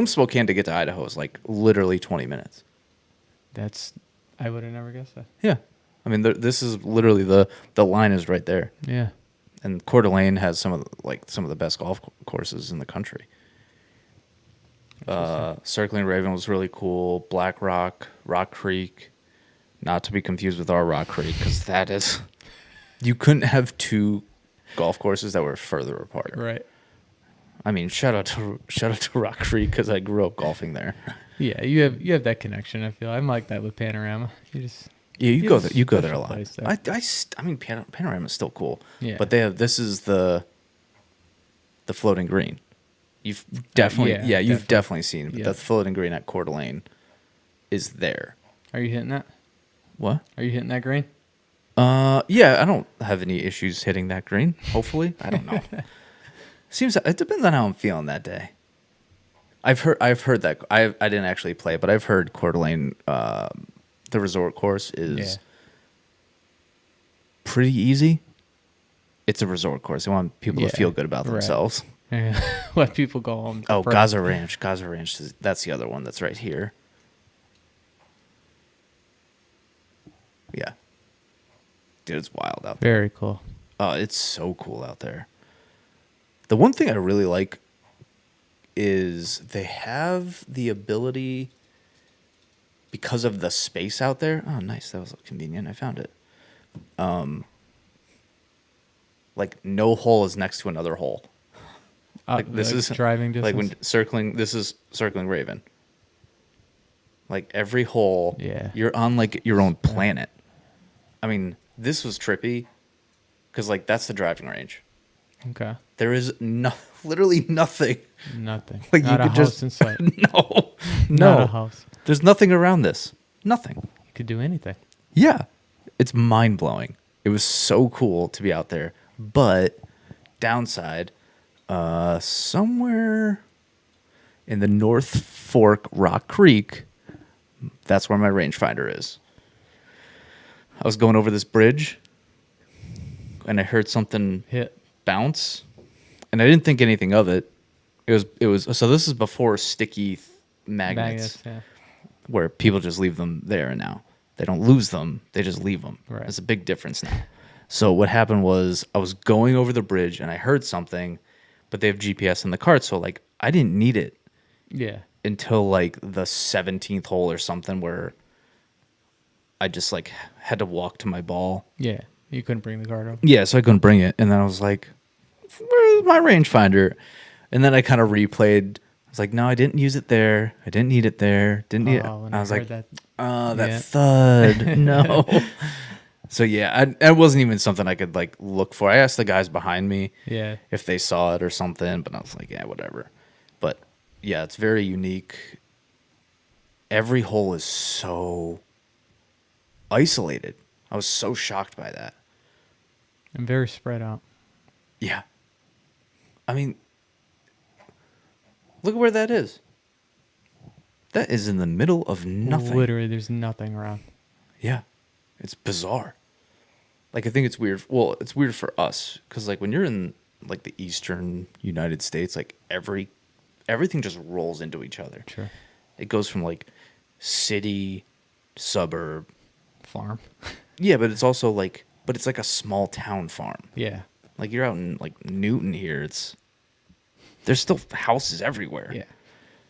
Spokane to get to Idaho is like literally 20 minutes. I would have never guessed that. Yeah. I mean, this is literally the line is right there. Yeah. And Coeur d'Alene has some of the best golf courses in the country. Circling Raven was really cool. Black Rock, Rock Creek, not to be confused with our Rock Creek, because that is, you couldn't have two golf courses that were further apart. Right. I mean, shout out to Rock Creek because I grew up golfing there. Yeah, you have that connection. I feel I'm like that with Panorama. You just Yeah, you Yeah, go it's there. You go a there a special lot. place there. I mean, Panorama is still cool. Yeah. But this is the floating green. You've definitely, yeah, you've definitely. definitely seen it. But Yeah. the floating green at Coeur d'Alene is there. Are you hitting that? What? Are you hitting that green? Yeah, I don't have any issues hitting that green. Hopefully, I don't know. It depends on how I'm feeling that day. I've heard that I didn't actually play, but I've heard Coeur d'Alene, the resort course is Yeah. pretty easy. it's a resort course. They want people Yeah, to feel good about right. themselves. Yeah. Let people go home. Oh, first. Gaza Ranch. Gaza Ranch. That's the other one that's right here. Yeah. Dude, it's wild out there. Very cool. Oh, it's so cool out there. The one thing I really like is they have the ability, because of the space out there. Oh, nice. That was convenient. I found it. Like no hole is next to another hole. Like this is driving distance. like when circling. This is circling Raven. Like every hole, Yeah. you're on like your own planet. I mean, this was trippy because like that's the driving range. Okay. There is literally nothing. Nothing. Like Not you a could house just in sight. no, Not a no. house. There's nothing around this. Nothing. You could do anything. Yeah, it's mind blowing. It was so cool to be out there, but downside, somewhere in the North Fork Rock Creek, that's where my rangefinder is. I was going over this bridge, and I heard something Hit. bounce, and I didn't think anything of it. It was so this is before sticky magnets, Yeah. where people just leave them there, and now they don't lose them, they just leave them. Right. There's a big difference now. So what happened was I was going over the bridge and I heard something, but they have GPS in the cart, so like I didn't need it Yeah. until like the 17th hole or something, where I just like had to walk to my ball. Yeah. You couldn't bring the card over. Yeah, so I couldn't bring it, and then I was like, "Where's my rangefinder?" And then I kind of replayed. I was like, "No, I didn't use it there. I didn't need it there. Didn't need it." Oh, when I was heard like, that. that Yeah. thud, no." So yeah, it wasn't even something I could like look for. I asked the guys behind me Yeah. if they saw it or something, but I was like, yeah, whatever. But yeah, it's very unique. Every hole is so isolated. I was so shocked by that. And very spread out. Yeah. I mean, look at where that is. That is in the middle of nothing. Literally, there's nothing around. Yeah. It's bizarre. Like, I think it's weird. Well, it's weird for us because, like, when you're in, like, the eastern United States, like, everything just rolls into each other. Sure. It goes from, like, city, suburb. Farm. Yeah, but it's also, like, it's like a small town farm. Yeah. Like, you're out in, like, Newton here. There's still houses everywhere. Yeah.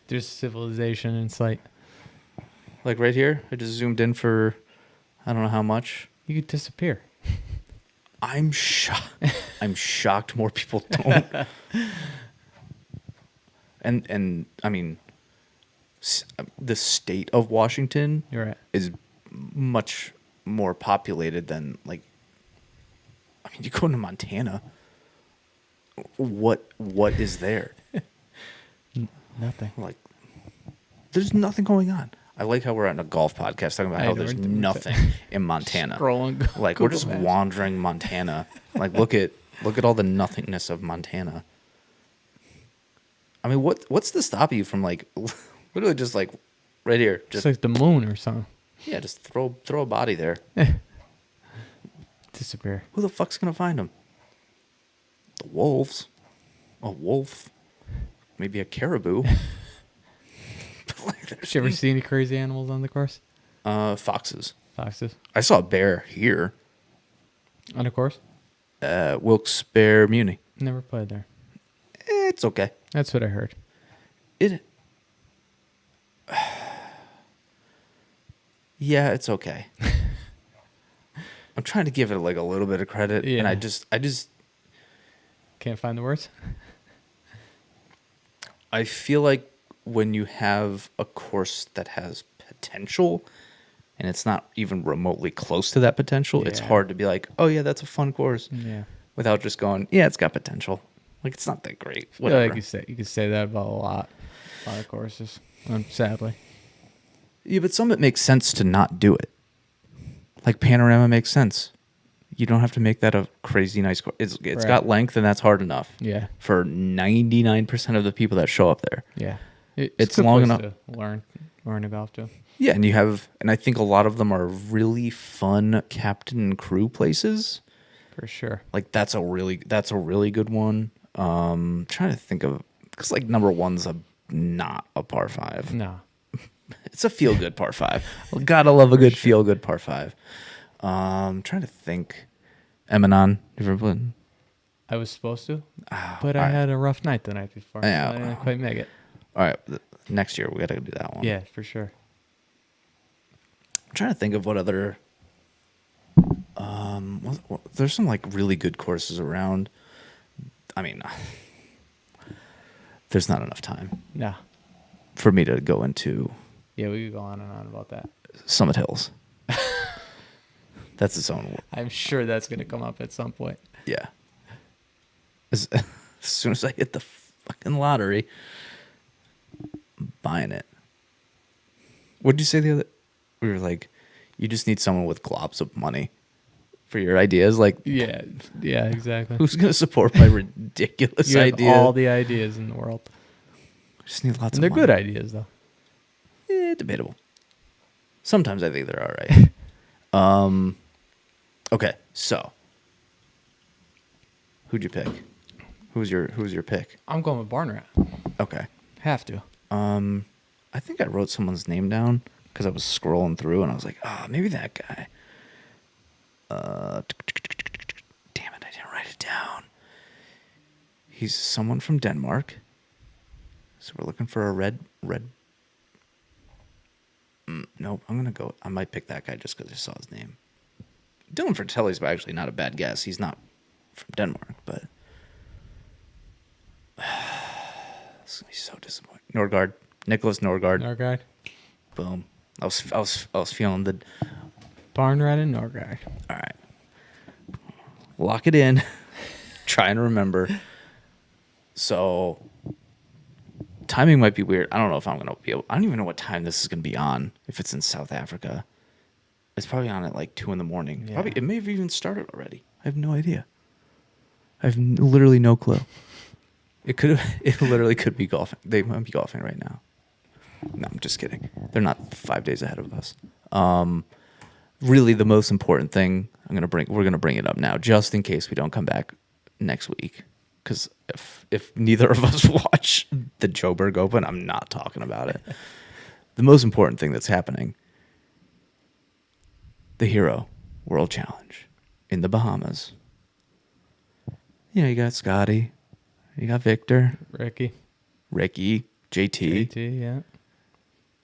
There's civilization in sight. Like, right here, I just zoomed in for, I don't know how much. You could disappear. I'm shocked. I'm shocked more people don't. And I mean, the state of Washington You're right. is much more populated than, like, I mean, you go into Montana. What is there? Nothing. Like, there's nothing going on. I like how we're on a golf podcast talking about I how know, there's we're nothing in Montana. Scrolling. Like, we're Google just Maps. wandering Montana. Like, look at all the nothingness of Montana. I mean, what's to stop you from, like, literally just like right here, It's just like the moon or something. yeah, just throw a body there. Disappear. Who the fuck's gonna find him? The wolves, a wolf, maybe a caribou. But, like, Did you ever see any crazy animals on the course? foxes. Foxes. I saw a bear here. On the course? Wilkes-Barre Muni. Never played there. It's okay. That's what I heard. It. Yeah, it's okay. I'm trying to give it like a little bit of credit, and I Yeah. just Can't find the words? I feel like when you have a course that has potential and it's not even remotely close to that potential, it's Yeah. hard to be like, oh yeah, that's a fun course, Yeah. without just going, yeah, it's got potential. Like, it's not that great. I feel Whatever. like you could say that about a lot of courses. Sadly. Yeah, but some of it makes sense to not do it. Like, Panorama makes sense. You don't have to make that a crazy nice course. It's Right. got length, and that's hard enough Yeah. for 99% of the people that show up there. Yeah. It's a good long place enough- to learn golf too. Yeah, and I think a lot of them are really fun captain and crew places. For sure. Like that's a really good one. Trying to think of, because like number one's not a par five. No. It's a feel good par five. Gotta love a good feel good par five. Trying to think. Emanon, you ever played? I was supposed to, Oh, but I had a rough night the night before. Yeah. So I didn't quite make it. All right, next year we gotta do that one. Yeah, for sure. I'm trying to think of what other. There's some like really good courses around. I mean, there's not enough time No. for me to go into Yeah, we could go on and on about that. Summit Hills. That's its own. I'm sure that's going to come up at some point. Yeah. As soon as I hit the fucking lottery, I'm buying it. What did you say the other? We were like, you just need someone with globs of money for your ideas. Like, Yeah, exactly. who's gonna support my ridiculous You have idea? all the ideas in the world. Just need lots And they're of money. good ideas, though. Debatable. Sometimes I think they're all right. Okay, so who'd you pick? Who's your pick? I'm going with Barn Rat. Okay. Have to. I think I wrote someone's name down because I was scrolling through and I was like, maybe that guy. Damn it, I didn't write it down. He's someone from Denmark. So we're looking for a red. Nope, I might pick that guy just because I saw his name. Dylan Fratelli's actually not a bad guess. He's not from Denmark, but it's gonna be so disappointing. Norgard, Nicholas Norgard. Norgard. Boom. I was feeling the. Barn Rat and Norgard. All right. Lock it in. Try and remember. So timing might be weird. I don't know if I'm gonna be able. I don't even know what time this is gonna be on. If it's in South Africa, it's probably on at like 2 a.m. Yeah. Probably it may have even started already. I have no idea. I have literally no clue. It literally could be golfing. They might be golfing right now. No, I'm just kidding. They're not 5 days ahead of us. Really, the most important thing we're gonna bring it up now, just in case we don't come back next week. Because if neither of us watch the Joburg Open, I'm not talking about it. The most important thing that's happening, the Hero World Challenge in the Bahamas. You know, you got Scotty, you got Victor, Ricky. Ricky, JT, JT, yeah.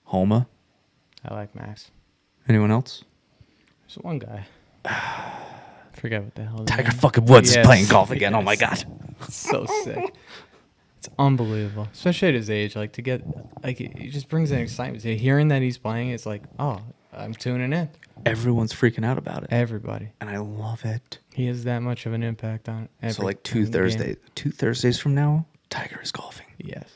Homa. I like Max. Anyone else? There's one guy. Forget what the hell. his Tiger name- fucking Woods Yes, is playing golf again. Oh my yes. god. It's so sick. It's unbelievable, especially at his age. Like to get, like it just brings an excitement. Hearing that he's playing, it's like, oh, I'm tuning in. Everyone's freaking out about it, Everybody. and I love it. He has that much of an impact on it. So like two Thursdays from now, Tiger is golfing. Yes.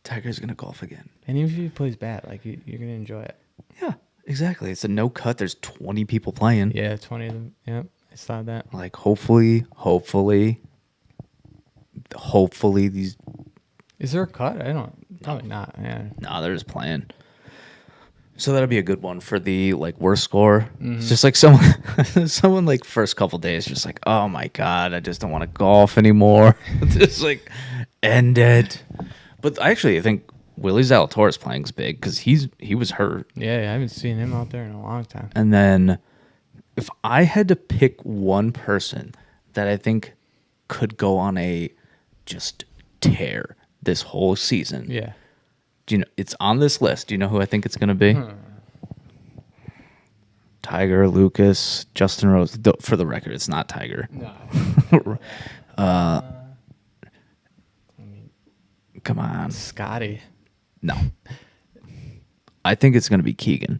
Tiger's gonna golf again. And even if he plays bad, like you're gonna enjoy it. Yeah, exactly. It's a no cut. There's 20 people playing. Yeah, 20 of them. Yep, I saw that. Like hopefully these. Is there a cut? I don't. Probably not. Yeah. Nah, they're just playing. So that'll be a good one for the like worst score. It's just like someone like first couple days just like, oh my god, I just don't want to golf anymore. Just like end it. But actually, I think Willie Zalatoris playing is big because he was hurt. Yeah, I haven't seen him out there in a long time. And then if I had to pick one person that I think could go on a just tear this whole season. Yeah. Do you know it's on this list? Do you know who I think it's going to be? Tiger, Lucas, Justin Rose. For the record, it's not Tiger. No. Come on. Scotty. No. I think it's going to be Keegan.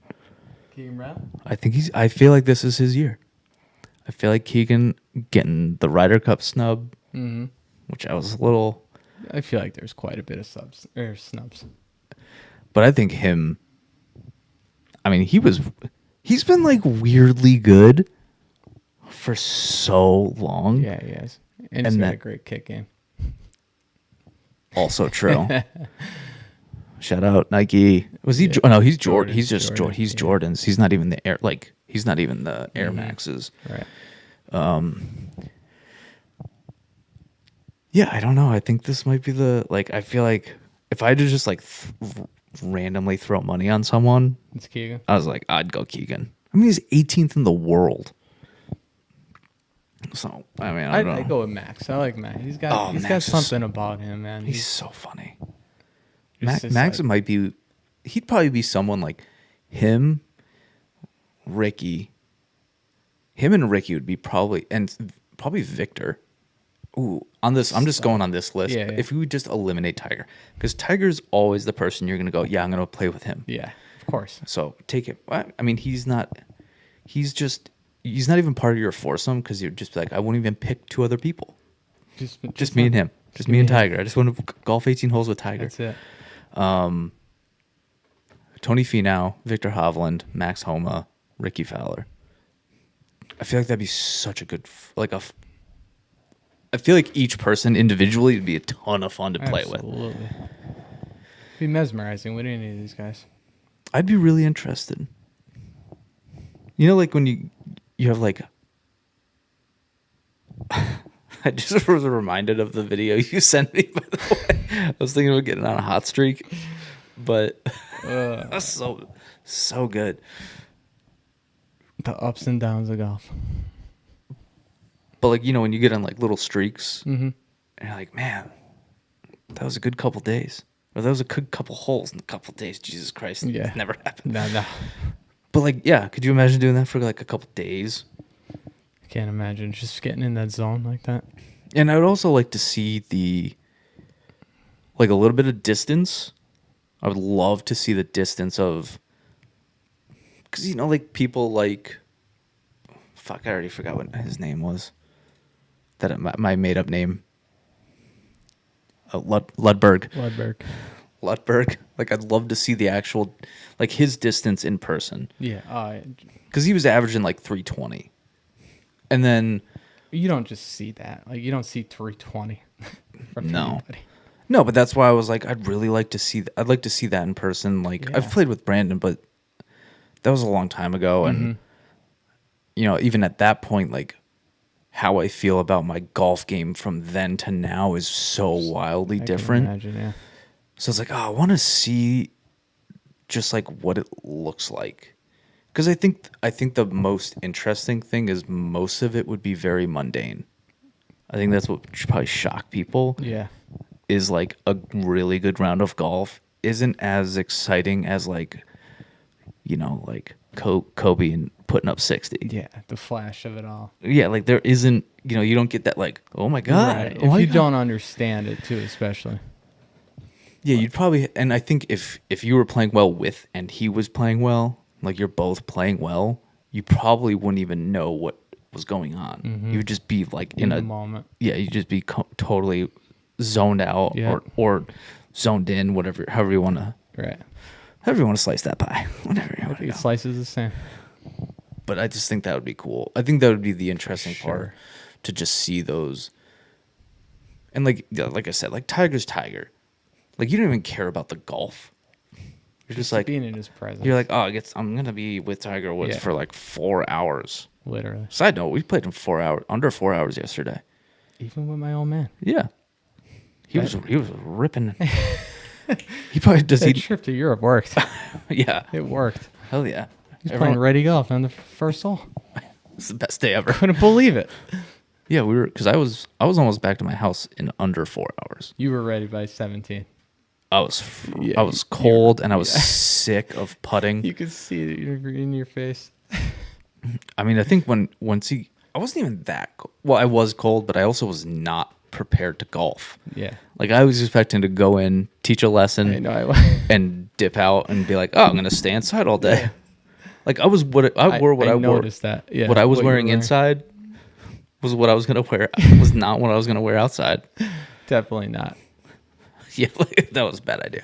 Keegan Brown? I feel like this is his year. I feel like Keegan getting the Ryder Cup snub, which I was a little. I feel like there's quite a bit of snubs. But I think him. I mean, he's been like weirdly good for so long. Yeah, he has. And he's got a great kick game. Also true. Shout out Nike. Was he? Yeah. No, he's Jordan. Jordan. He's just Jordan, He's yeah. Jordans. He's not even the Air. Like he's not even the Air Maxes. Right. Yeah, I don't know. I think this might be I feel like if I had to just randomly throw money on someone, It's Keegan. I was like, I'd go Keegan. I mean, he's 18th in the world. So, I mean, I don't I know. go with Max. I like Max. He's got Max got is- something about him, man. He's so funny. just this, Max like- might be, he'd probably be someone like him, Ricky. Him and Ricky would be probably Victor. Ooh, on this, I'm just going on this list. Yeah, yeah. If we would just eliminate Tiger, because Tiger's always the person you're gonna go, yeah, I'm gonna play with him. Yeah, of course. So take it. I mean, he's not even part of your foursome because you'd just be like, I won't even pick two other people. Just me and him. Just me and Tiger. I just want to golf 18 holes with Tiger. That's it. Tony Finau, Victor Hovland, Max Homa, Ricky Fowler. I feel like that'd be such a good, I feel like each person individually would be a ton of fun to play with. Absolutely. Be mesmerizing with any of these guys. I'd be really interested. You know, like when you have like, I just was reminded of the video you sent me, by the way. I was thinking about getting on a hot streak, but that's so good. The ups and downs of golf. But like, you know, when you get on like little streaks, Mm-hmm. and you're like, man, that was a good couple days. Or that was a good couple holes in a couple days. Jesus Christ. Yeah. It's never happened. No. But like, yeah, could you imagine doing that for like a couple days? I can't imagine just getting in that zone like that. And I would also like to see a little bit of distance. I would love to see the distance of, because, you know, like people like, fuck, I already forgot what his name was. My made up name. Ludberg. Lutberg. Like, I'd love to see the actual, like, his distance in person. Yeah. Because he was averaging like 320. And then, You don't just see that. Like, you don't see 320 from No. anybody. no, but that's why I was like, I'd really like to see, I'd like to see that in person. Like, Yeah. I've played with Brandon, but that was a long time ago. And, you know, even at that point, like, how I feel about my golf game from then to now is so wildly I different. Can imagine, yeah. So it's like, I want to see just like what it looks like. Because I think the most interesting thing is most of it would be very mundane. I think that's what should probably shock people. Yeah. Is like a really good round of golf isn't as exciting as like, you know, like Kobe and putting up 60. Yeah. The flash of it all. Yeah, like there isn't, you know, you don't get that like, oh my god. Right. oh If my you God. don't understand it too, especially. Yeah, you'd probably, and I think if you were playing well with and he was playing well, like you're both playing well, you probably wouldn't even know what was going on. You would just be like In the moment. yeah, you'd just be totally zoned out Yeah. or zoned in, whatever, however you want to slice that pie, whatever you I want think to go. slices the same. But I just think that would be cool. I think that would be the interesting part Sure. to just see those. And like I said, like Tiger's Tiger. Like you don't even care about the golf. You're just like being in his presence. you're like, oh, I'm gonna be with Tiger Woods Yeah. for like 4 hours. Literally. Side note, we played in 4 hours, under 4 hours yesterday. Even with my old man. Yeah, he was ripping. He probably does. That He trip to Europe worked. yeah, It worked. hell yeah. He's Everyone- playing ready golf on the first hole. It's the best day ever. Couldn't believe it. Yeah, we were because I was almost back to my house in under 4 hours. You were ready by 17. I was Yeah, I was cold and I was sick of putting. You could see it in your face. I mean, I think once I wasn't even that cold. Well, I was cold, but I also was not prepared to golf. Yeah. Like I was expecting to go in, teach a lesson, I know. and dip out and be like, "Oh, I'm gonna stay inside all day." Like I wore what I wore. noticed that. Yeah. What I was you were wearing inside was what I was gonna wear. Was not what I was gonna wear outside. Definitely not. Yeah, like, that was a bad idea.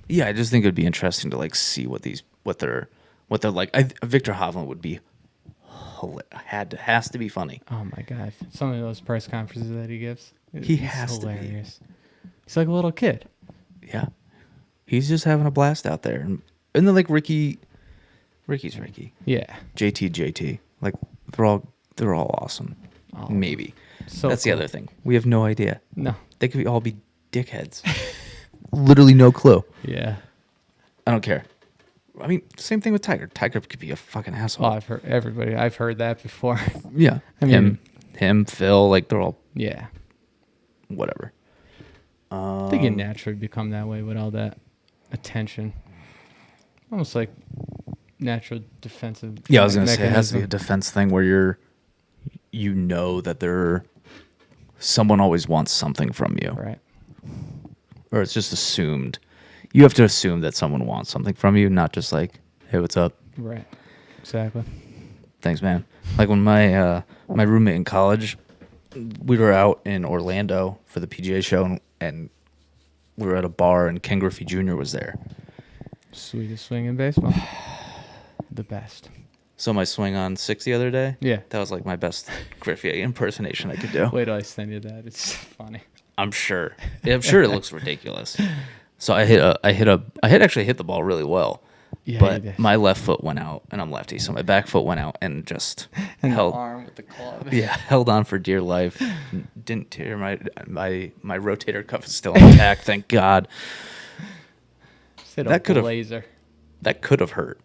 Yeah, I just think it'd be interesting to like see what they're like. Victor Hovland would be has to be funny. Oh my god. Some of those press conferences that he gives. He it's has to be. hilarious. He's like a little kid. Yeah, he's just having a blast out there, and then like Ricky's Ricky, Yeah. JT, like they're all awesome. Oh, Maybe. so That's the cool. other thing. We have no idea. No. They could all be dickheads. Literally no clue. Yeah. I don't care. I mean, same thing with Tiger. Tiger could be a fucking asshole. Oh, I've heard that before. Yeah. I mean- him, Phil, like they're all Yeah. whatever. I think it naturally become that way with all that attention. Almost like natural defensive. Yeah, I was gonna say it has to be a mechanism. defense thing where you know that someone always wants something from you, Right. or it's just assumed. You have to assume that someone wants something from you, not just like, hey, what's up? Right. Exactly. Thanks, man. Like when my my roommate in college, we were out in Orlando for the PGA show, and we were at a bar, and Ken Griffey Jr. was there. Sweetest swing in baseball. The best. So my swing on 6 the other day, Yeah. that was like my best Griffey impersonation I could do. Wait till I send you that. It's funny. I'm sure. I'm sure it looks ridiculous. So I had actually hit the ball really well, Yeah, you but did. my left foot went out, and I'm lefty, so my back foot went out and just And held. the arm with the club. Yeah, held on for dear life. Didn't tear my rotator cuff is still intact, thank God. Hit That a could've- blazer. That could have hurt.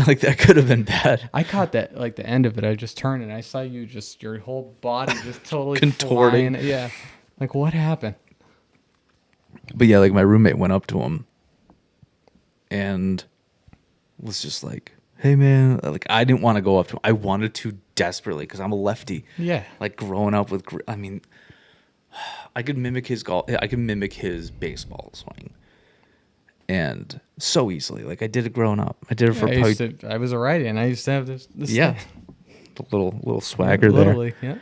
Like that could have been bad. I caught that like the end of it. I just turned and I saw you just your whole body just totally Contorting. flying. Yeah. Like what happened? But yeah, like my roommate went up to him and was just like, "Hey man," like I didn't want to go up to him. I wanted to desperately because I'm a lefty. Yeah. Like growing up with, I mean, I could mimic his golf. I could mimic his baseball swing, and so easily. Like I did it growing up. I did it for probably I was a righty and I used to have this yeah, the little swagger Little there, League, yeah.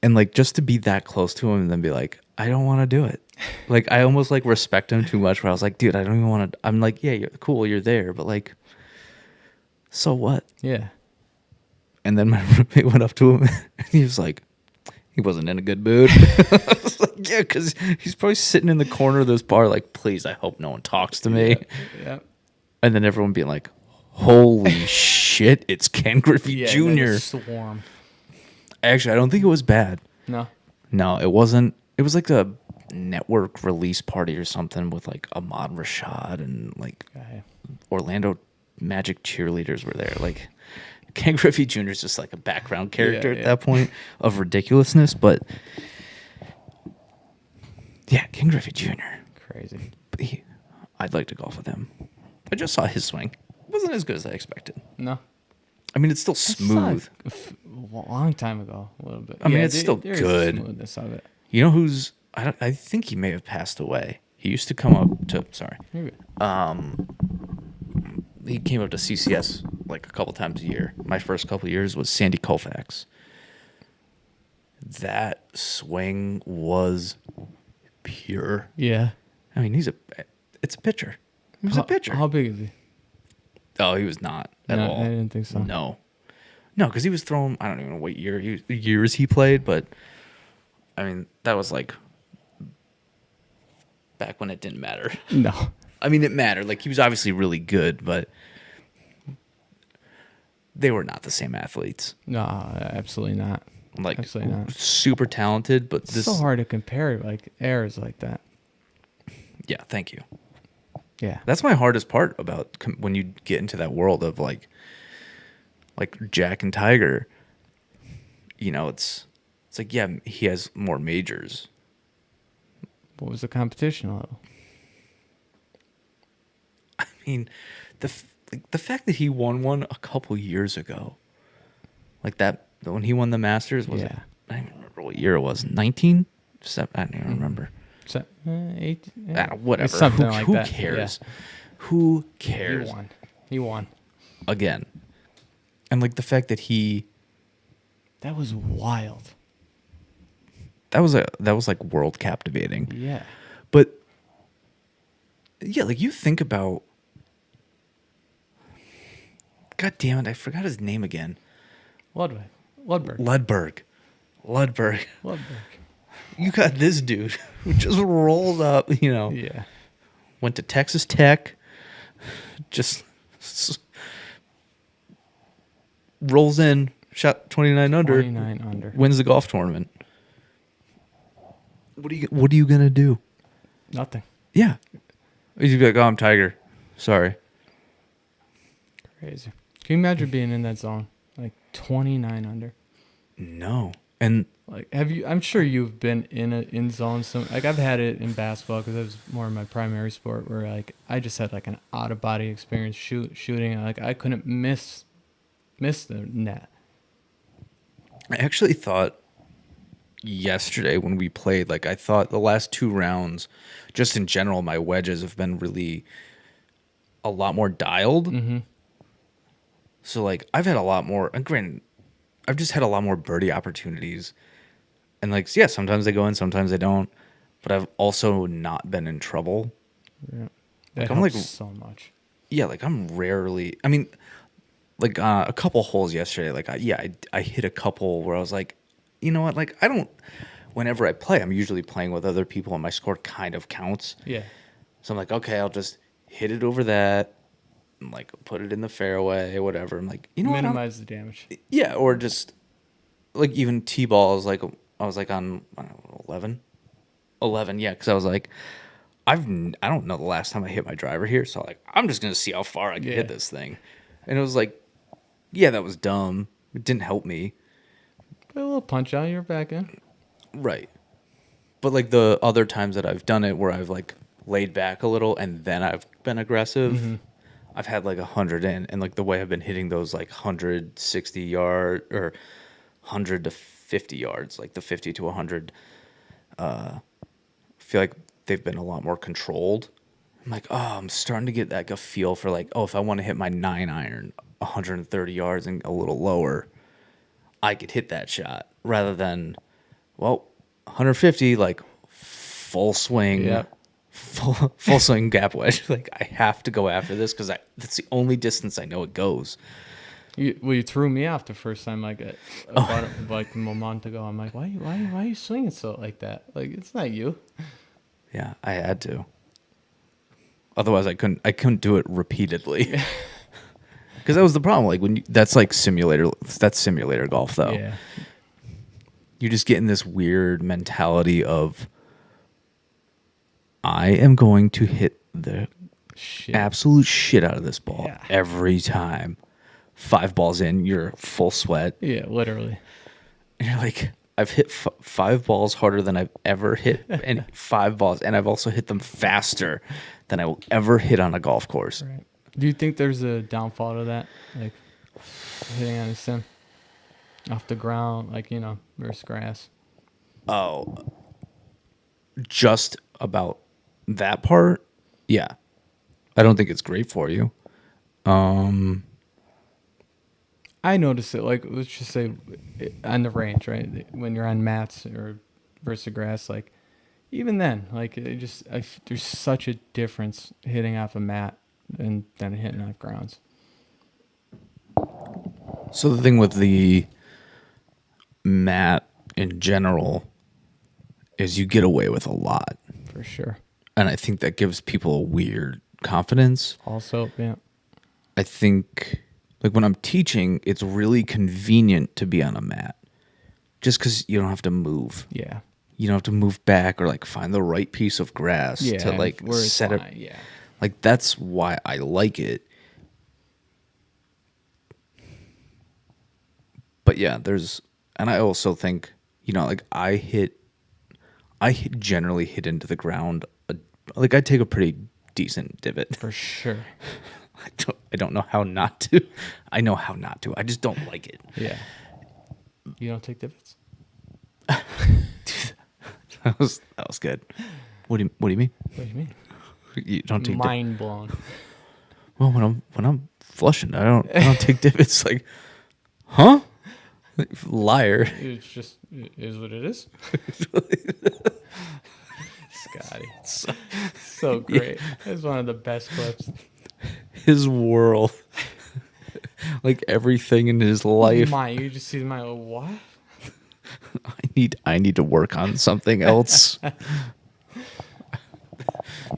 and like just to be that close to him and then be like, I don't want to do it. Like I almost like respect him too much. Where I was like, dude, I don't even want to. I'm like, yeah, you're cool, you're there, but like, so what? Yeah. And then my roommate went up to him and he was like, he wasn't in a good mood. I was like, yeah, because he's probably sitting in the corner of this bar, like, please, I hope no one talks to me. Yeah. And then everyone being like, holy shit, it's Ken Griffey Yeah. and then Jr. a swarm. Actually, I don't think it was bad. No. No, it wasn't. It was like a network release party or something with like Ahmad Rashad and like Okay. Orlando Magic cheerleaders were there. Like Ken Griffey Jr. is just like a background character Yeah, at yeah. that point of ridiculousness, but yeah, Ken Griffey Jr. Crazy. But I'd like to golf with him. I just saw his swing. It wasn't as good as I expected. No. I mean, it's still I saw it smooth. a long time ago, a little bit. I mean, it's still there is a good. smoothness of it. You know who's? I think he may have passed away. He used to come up to. Sorry. Maybe. He came up to CCS like a couple times a year. My first couple of years was Sandy Koufax. That swing was pure. Yeah. I mean, it's a pitcher. He was a pitcher. How big is he? Oh, he was not at No, all. I didn't think so. No, because he was throwing. I don't even know what years he played, but I mean that was like back when it didn't matter. No. I mean, it mattered. Like he was obviously really good, but they were not the same athletes. No, absolutely not. Like Absolutely not. super talented, but It's this. so hard to compare like errors like that. Yeah, thank you. Yeah. That's my hardest part about when you get into that world of like Jack and Tiger. You know, it's like yeah, he has more majors. What was the competition level? I mean, the fact that he won one a couple years ago, like that when he won the Masters was Yeah. I don't even remember what year it was. 19? I don't even remember. So, 8, Whatever. Something who, like who that. cares? Yeah. Who He cares? won. He won. Again, and like the fact that That was wild. that was like world captivating. Yeah. But yeah, like you think about. God damn it! I forgot his name again. Ludwig. Ludberg. Ludberg. Ludberg. You got this dude who just rolled up, you know, Yeah. went to Texas Tech, just rolls in, Shot 29 under. 29 under. Wins the golf tournament. What are you gonna do? Nothing. Yeah. You'd be like, oh, I'm Tiger. Sorry. Crazy. Can you imagine being in that zone? Like 29 under. No. And Like, have you? I'm sure you've been in zone. Like, I've had it in basketball because that was more of my primary sport. Where like I just had like an out of body experience shooting. Like I couldn't miss the net. I actually thought yesterday when we played, like I thought the last 2 rounds, just in general, my wedges have been really a lot more dialed. Mm-hmm. So like I've had a lot more, and granted, I've just had a lot more birdie opportunities. And like, yeah, sometimes they go in, sometimes they don't. But I've also not been in trouble. Yeah, that I'm helps like- so much. Yeah, like I'm rarely, I mean, like a couple holes yesterday, like I hit a couple where I was like, you know what, like I don't, whenever I play, I'm usually playing with other people and my score kind of counts. Yeah, So I'm like, okay, I'll just hit it over that and like put it in the fairway, whatever. I'm like, you know what? minimize the damage. Yeah, or just like even T-balls, like I was like on, I don't know, 11, yeah, because I was like, I don't know the last time I hit my driver here, so like I'm just gonna see how far I can Yeah. hit this thing, and it was like, yeah, that was dumb. It didn't help me, Put a little punch out, you're back in. right? But like the other times that I've done it, where I've like laid back a little and then I've been aggressive, Mm-hmm. I've had like 100 in, and like the way I've been hitting those like 160 yard or 100 to 50 yards, like the 50 to 100, I feel like they've been a lot more controlled. I'm like, oh, I'm starting to get like a feel for like, oh, if I want to hit my 9-iron 130 yards and a little lower, I could hit that shot rather than, well, 150 like full swing, Yep. full swing gap wedge. Like I have to go after this because that's the only distance I know it goes. You threw me off the first time, like like a month ago. I'm like, why are you swinging so like that? Like it's not you. Yeah, I had to. Otherwise, I couldn't do it repeatedly. Because that was the problem. Like that's simulator golf though. Yeah. You just get in this weird mentality of, I am going to hit the Shit. absolute shit out of this ball Yeah. every time. 5 balls in, you're full sweat. Yeah, literally. And you're like, I've hit 5 balls harder than I've ever hit, and 5 balls, and I've also hit them faster than I will ever hit on a golf course. Right. Do you think there's a downfall to that, like hitting on a sim off the ground, like versus grass? Oh, just about that part, yeah. I don't think it's great for you. I notice it, like, let's just say on the range, right? When you're on mats or versus grass, like, even then, like, there's such a difference hitting off a mat and then hitting off grounds. So the thing with the mat in general is you get away with a lot. For sure. And I think that gives people a weird confidence. Also, yeah. I think, like, when I'm teaching, it's really convenient to be on a mat just because you don't have to move. Yeah. You don't have to move back or, like, find the right piece of grass Yeah. to, like, where it's set it. fine, yeah. Like, that's why I like it. But, yeah, and I also think, like, I generally hit into the ground. Like, I take a pretty decent divot. For sure. I don't know how not to. I know how not to. I just don't like it. Yeah. You don't take divots? That was good. What do you mean? What do you mean? You don't take Mind blown. Well, when I'm flushing, I don't take divots. Like, huh? Like, liar. It's just it is what it is. Scotty, so great. It's one of the best clips. His world, like everything in his life. You just see my what? I need to work on something else.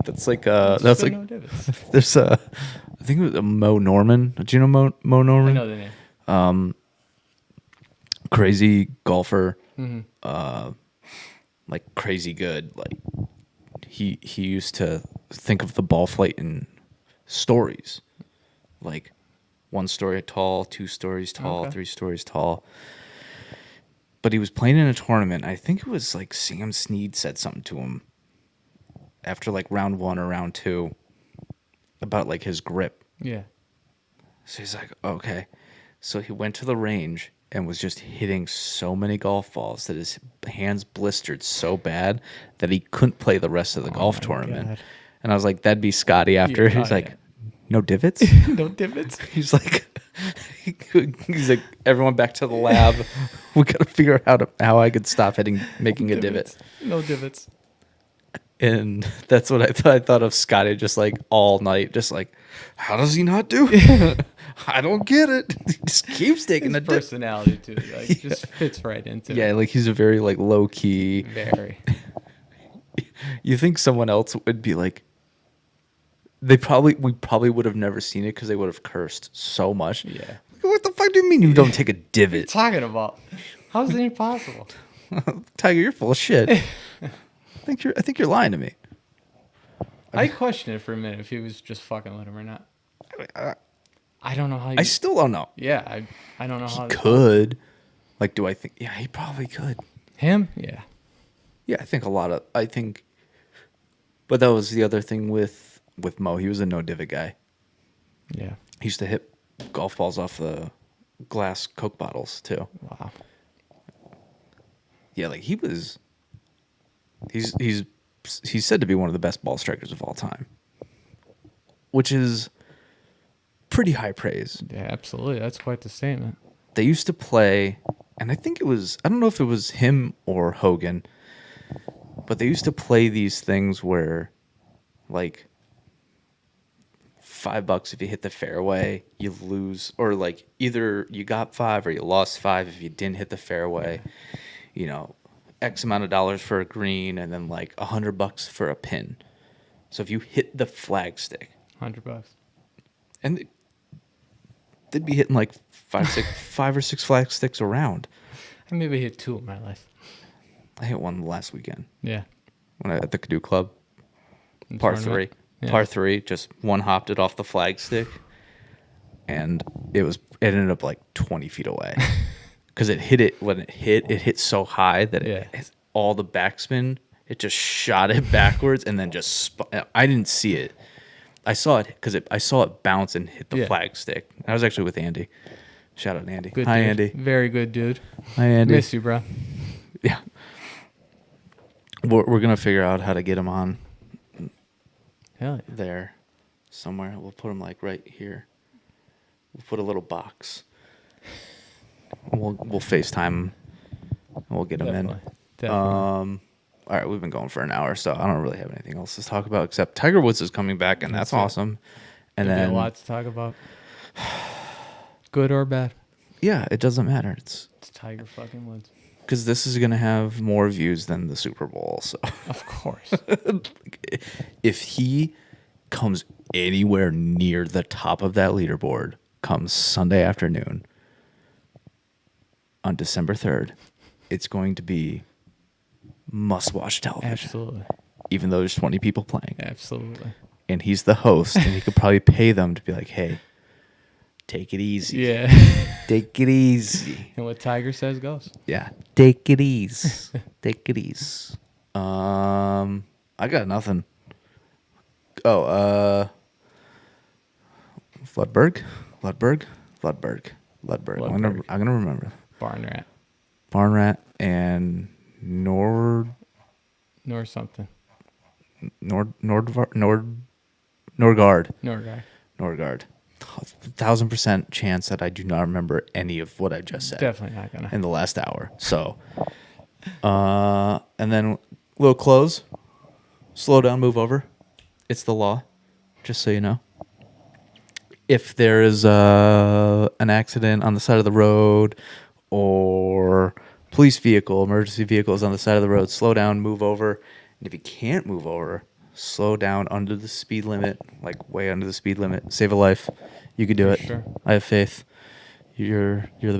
That's like There's I think it was Mo Norman. Do you know Mo Norman? I know the name. crazy golfer, Mm-hmm. like crazy good. Like he used to think of the ball flight in stories, like 1 story tall, 2 stories tall, Okay. 3 stories tall. But he was playing in a tournament. I think it was like Sam Snead said something to him after like round 1 or round 2 about like his grip. Yeah. So he's like, okay. So he went to the range and was just hitting so many golf balls that his hands blistered so bad that he couldn't play the rest of the golf my tournament. God. And I was like, that'd be Scotty after. Yeah, He's oh, like, yeah. no divots? No divots. He's like, he's like, everyone back to the lab. We got to figure out how I could stop making a divot. No divots. And that's what I thought. I thought of Scotty just like all night, just like, how does he not do it? I don't get it. He just keeps taking His a dip. personality too, like just fits right into Yeah, it. like he's a very like low key. Very. You think someone else would be like, we probably would have never seen it because they would have cursed so much. Yeah. What the fuck do you mean you don't take a What are you divot? talking about? How is it even possible? Tiger, you're full of shit. I think you're lying to me. I questioned it for a minute if he was just fucking with him or not. I don't know how. I still don't know. Yeah, I don't know He how. could. Like, do I think? Yeah, he probably could. Him? Yeah. Yeah, I think. But that was the other thing with Mo. He was a no divot guy. Yeah. He used to hit golf balls off the glass Coke bottles too. Wow. Yeah, like he's said to be one of the best ball strikers of all time, which is pretty high praise. Yeah, absolutely. That's quite the statement. They used to play, and I don't know if it was him or Hogan, but they used to play these things where, like, $5 if you hit the fairway, you lose, or like either you got 5 or you lost 5 if you didn't hit the fairway. You know, X amount of dollars for a green, and then like $100 for a pin. So if you hit the flagstick, $100. and they'd be hitting like 5 or 6 flagsticks around. I maybe hit 2 in my life. I hit one last weekend Yeah. when at the Canoe Club, In par tournament. 3. Yeah. Par 3, just one hopped it off the flagstick, and it ended up like 20 feet away because it hit so high that all the backspin, it just shot it backwards and then just I didn't see it. I saw it because I saw it bounce and hit the flagstick. I was actually with Andy. Shout out Andy. Good Hi, dude. Andy. Very good dude. Hi, Andy. Miss you, bro. Yeah. We're gonna figure out how to get him on Hell yeah. there somewhere. We'll put him like right here. We'll put a little box. We'll FaceTime him. And we'll get him in. Definitely. All right, we've been going for an hour, so I don't really have anything else to talk about except Tiger Woods is coming back, and that's That's it. awesome. And There'll be then a lot to talk about. Good or bad. yeah, it doesn't matter. It's It's Tiger fucking Woods. because this is gonna have more views than the Super Bowl. So Of course. if he comes anywhere near the top of that leaderboard come Sunday afternoon on December 3rd, it's going to be must-watch television. Absolutely. Even though there's 20 people playing. Absolutely. And he's the host, and he could probably pay them to be like, hey, take it easy. Yeah. Take it easy. And what Tiger says goes. Yeah. Take it easy. Take it easy. I got nothing. Oh, Ludberg. I'm gonna remember. Barn rat. Barn Rat and Norgard. Nor something. Norgard. Nor guy. 1,000% chance that I do not remember any of what I just said Definitely not gonna. in the last hour. So, and then we'll close. Slow down, move over. It's the law, just so you know. If there is an accident on the side of the road or police vehicle, emergency vehicles on the side of the road, slow down, move over. And if you can't move over, slow down under the speed limit, like way under the speed limit. Save a life. You could do For it. sure. I have faith. You're the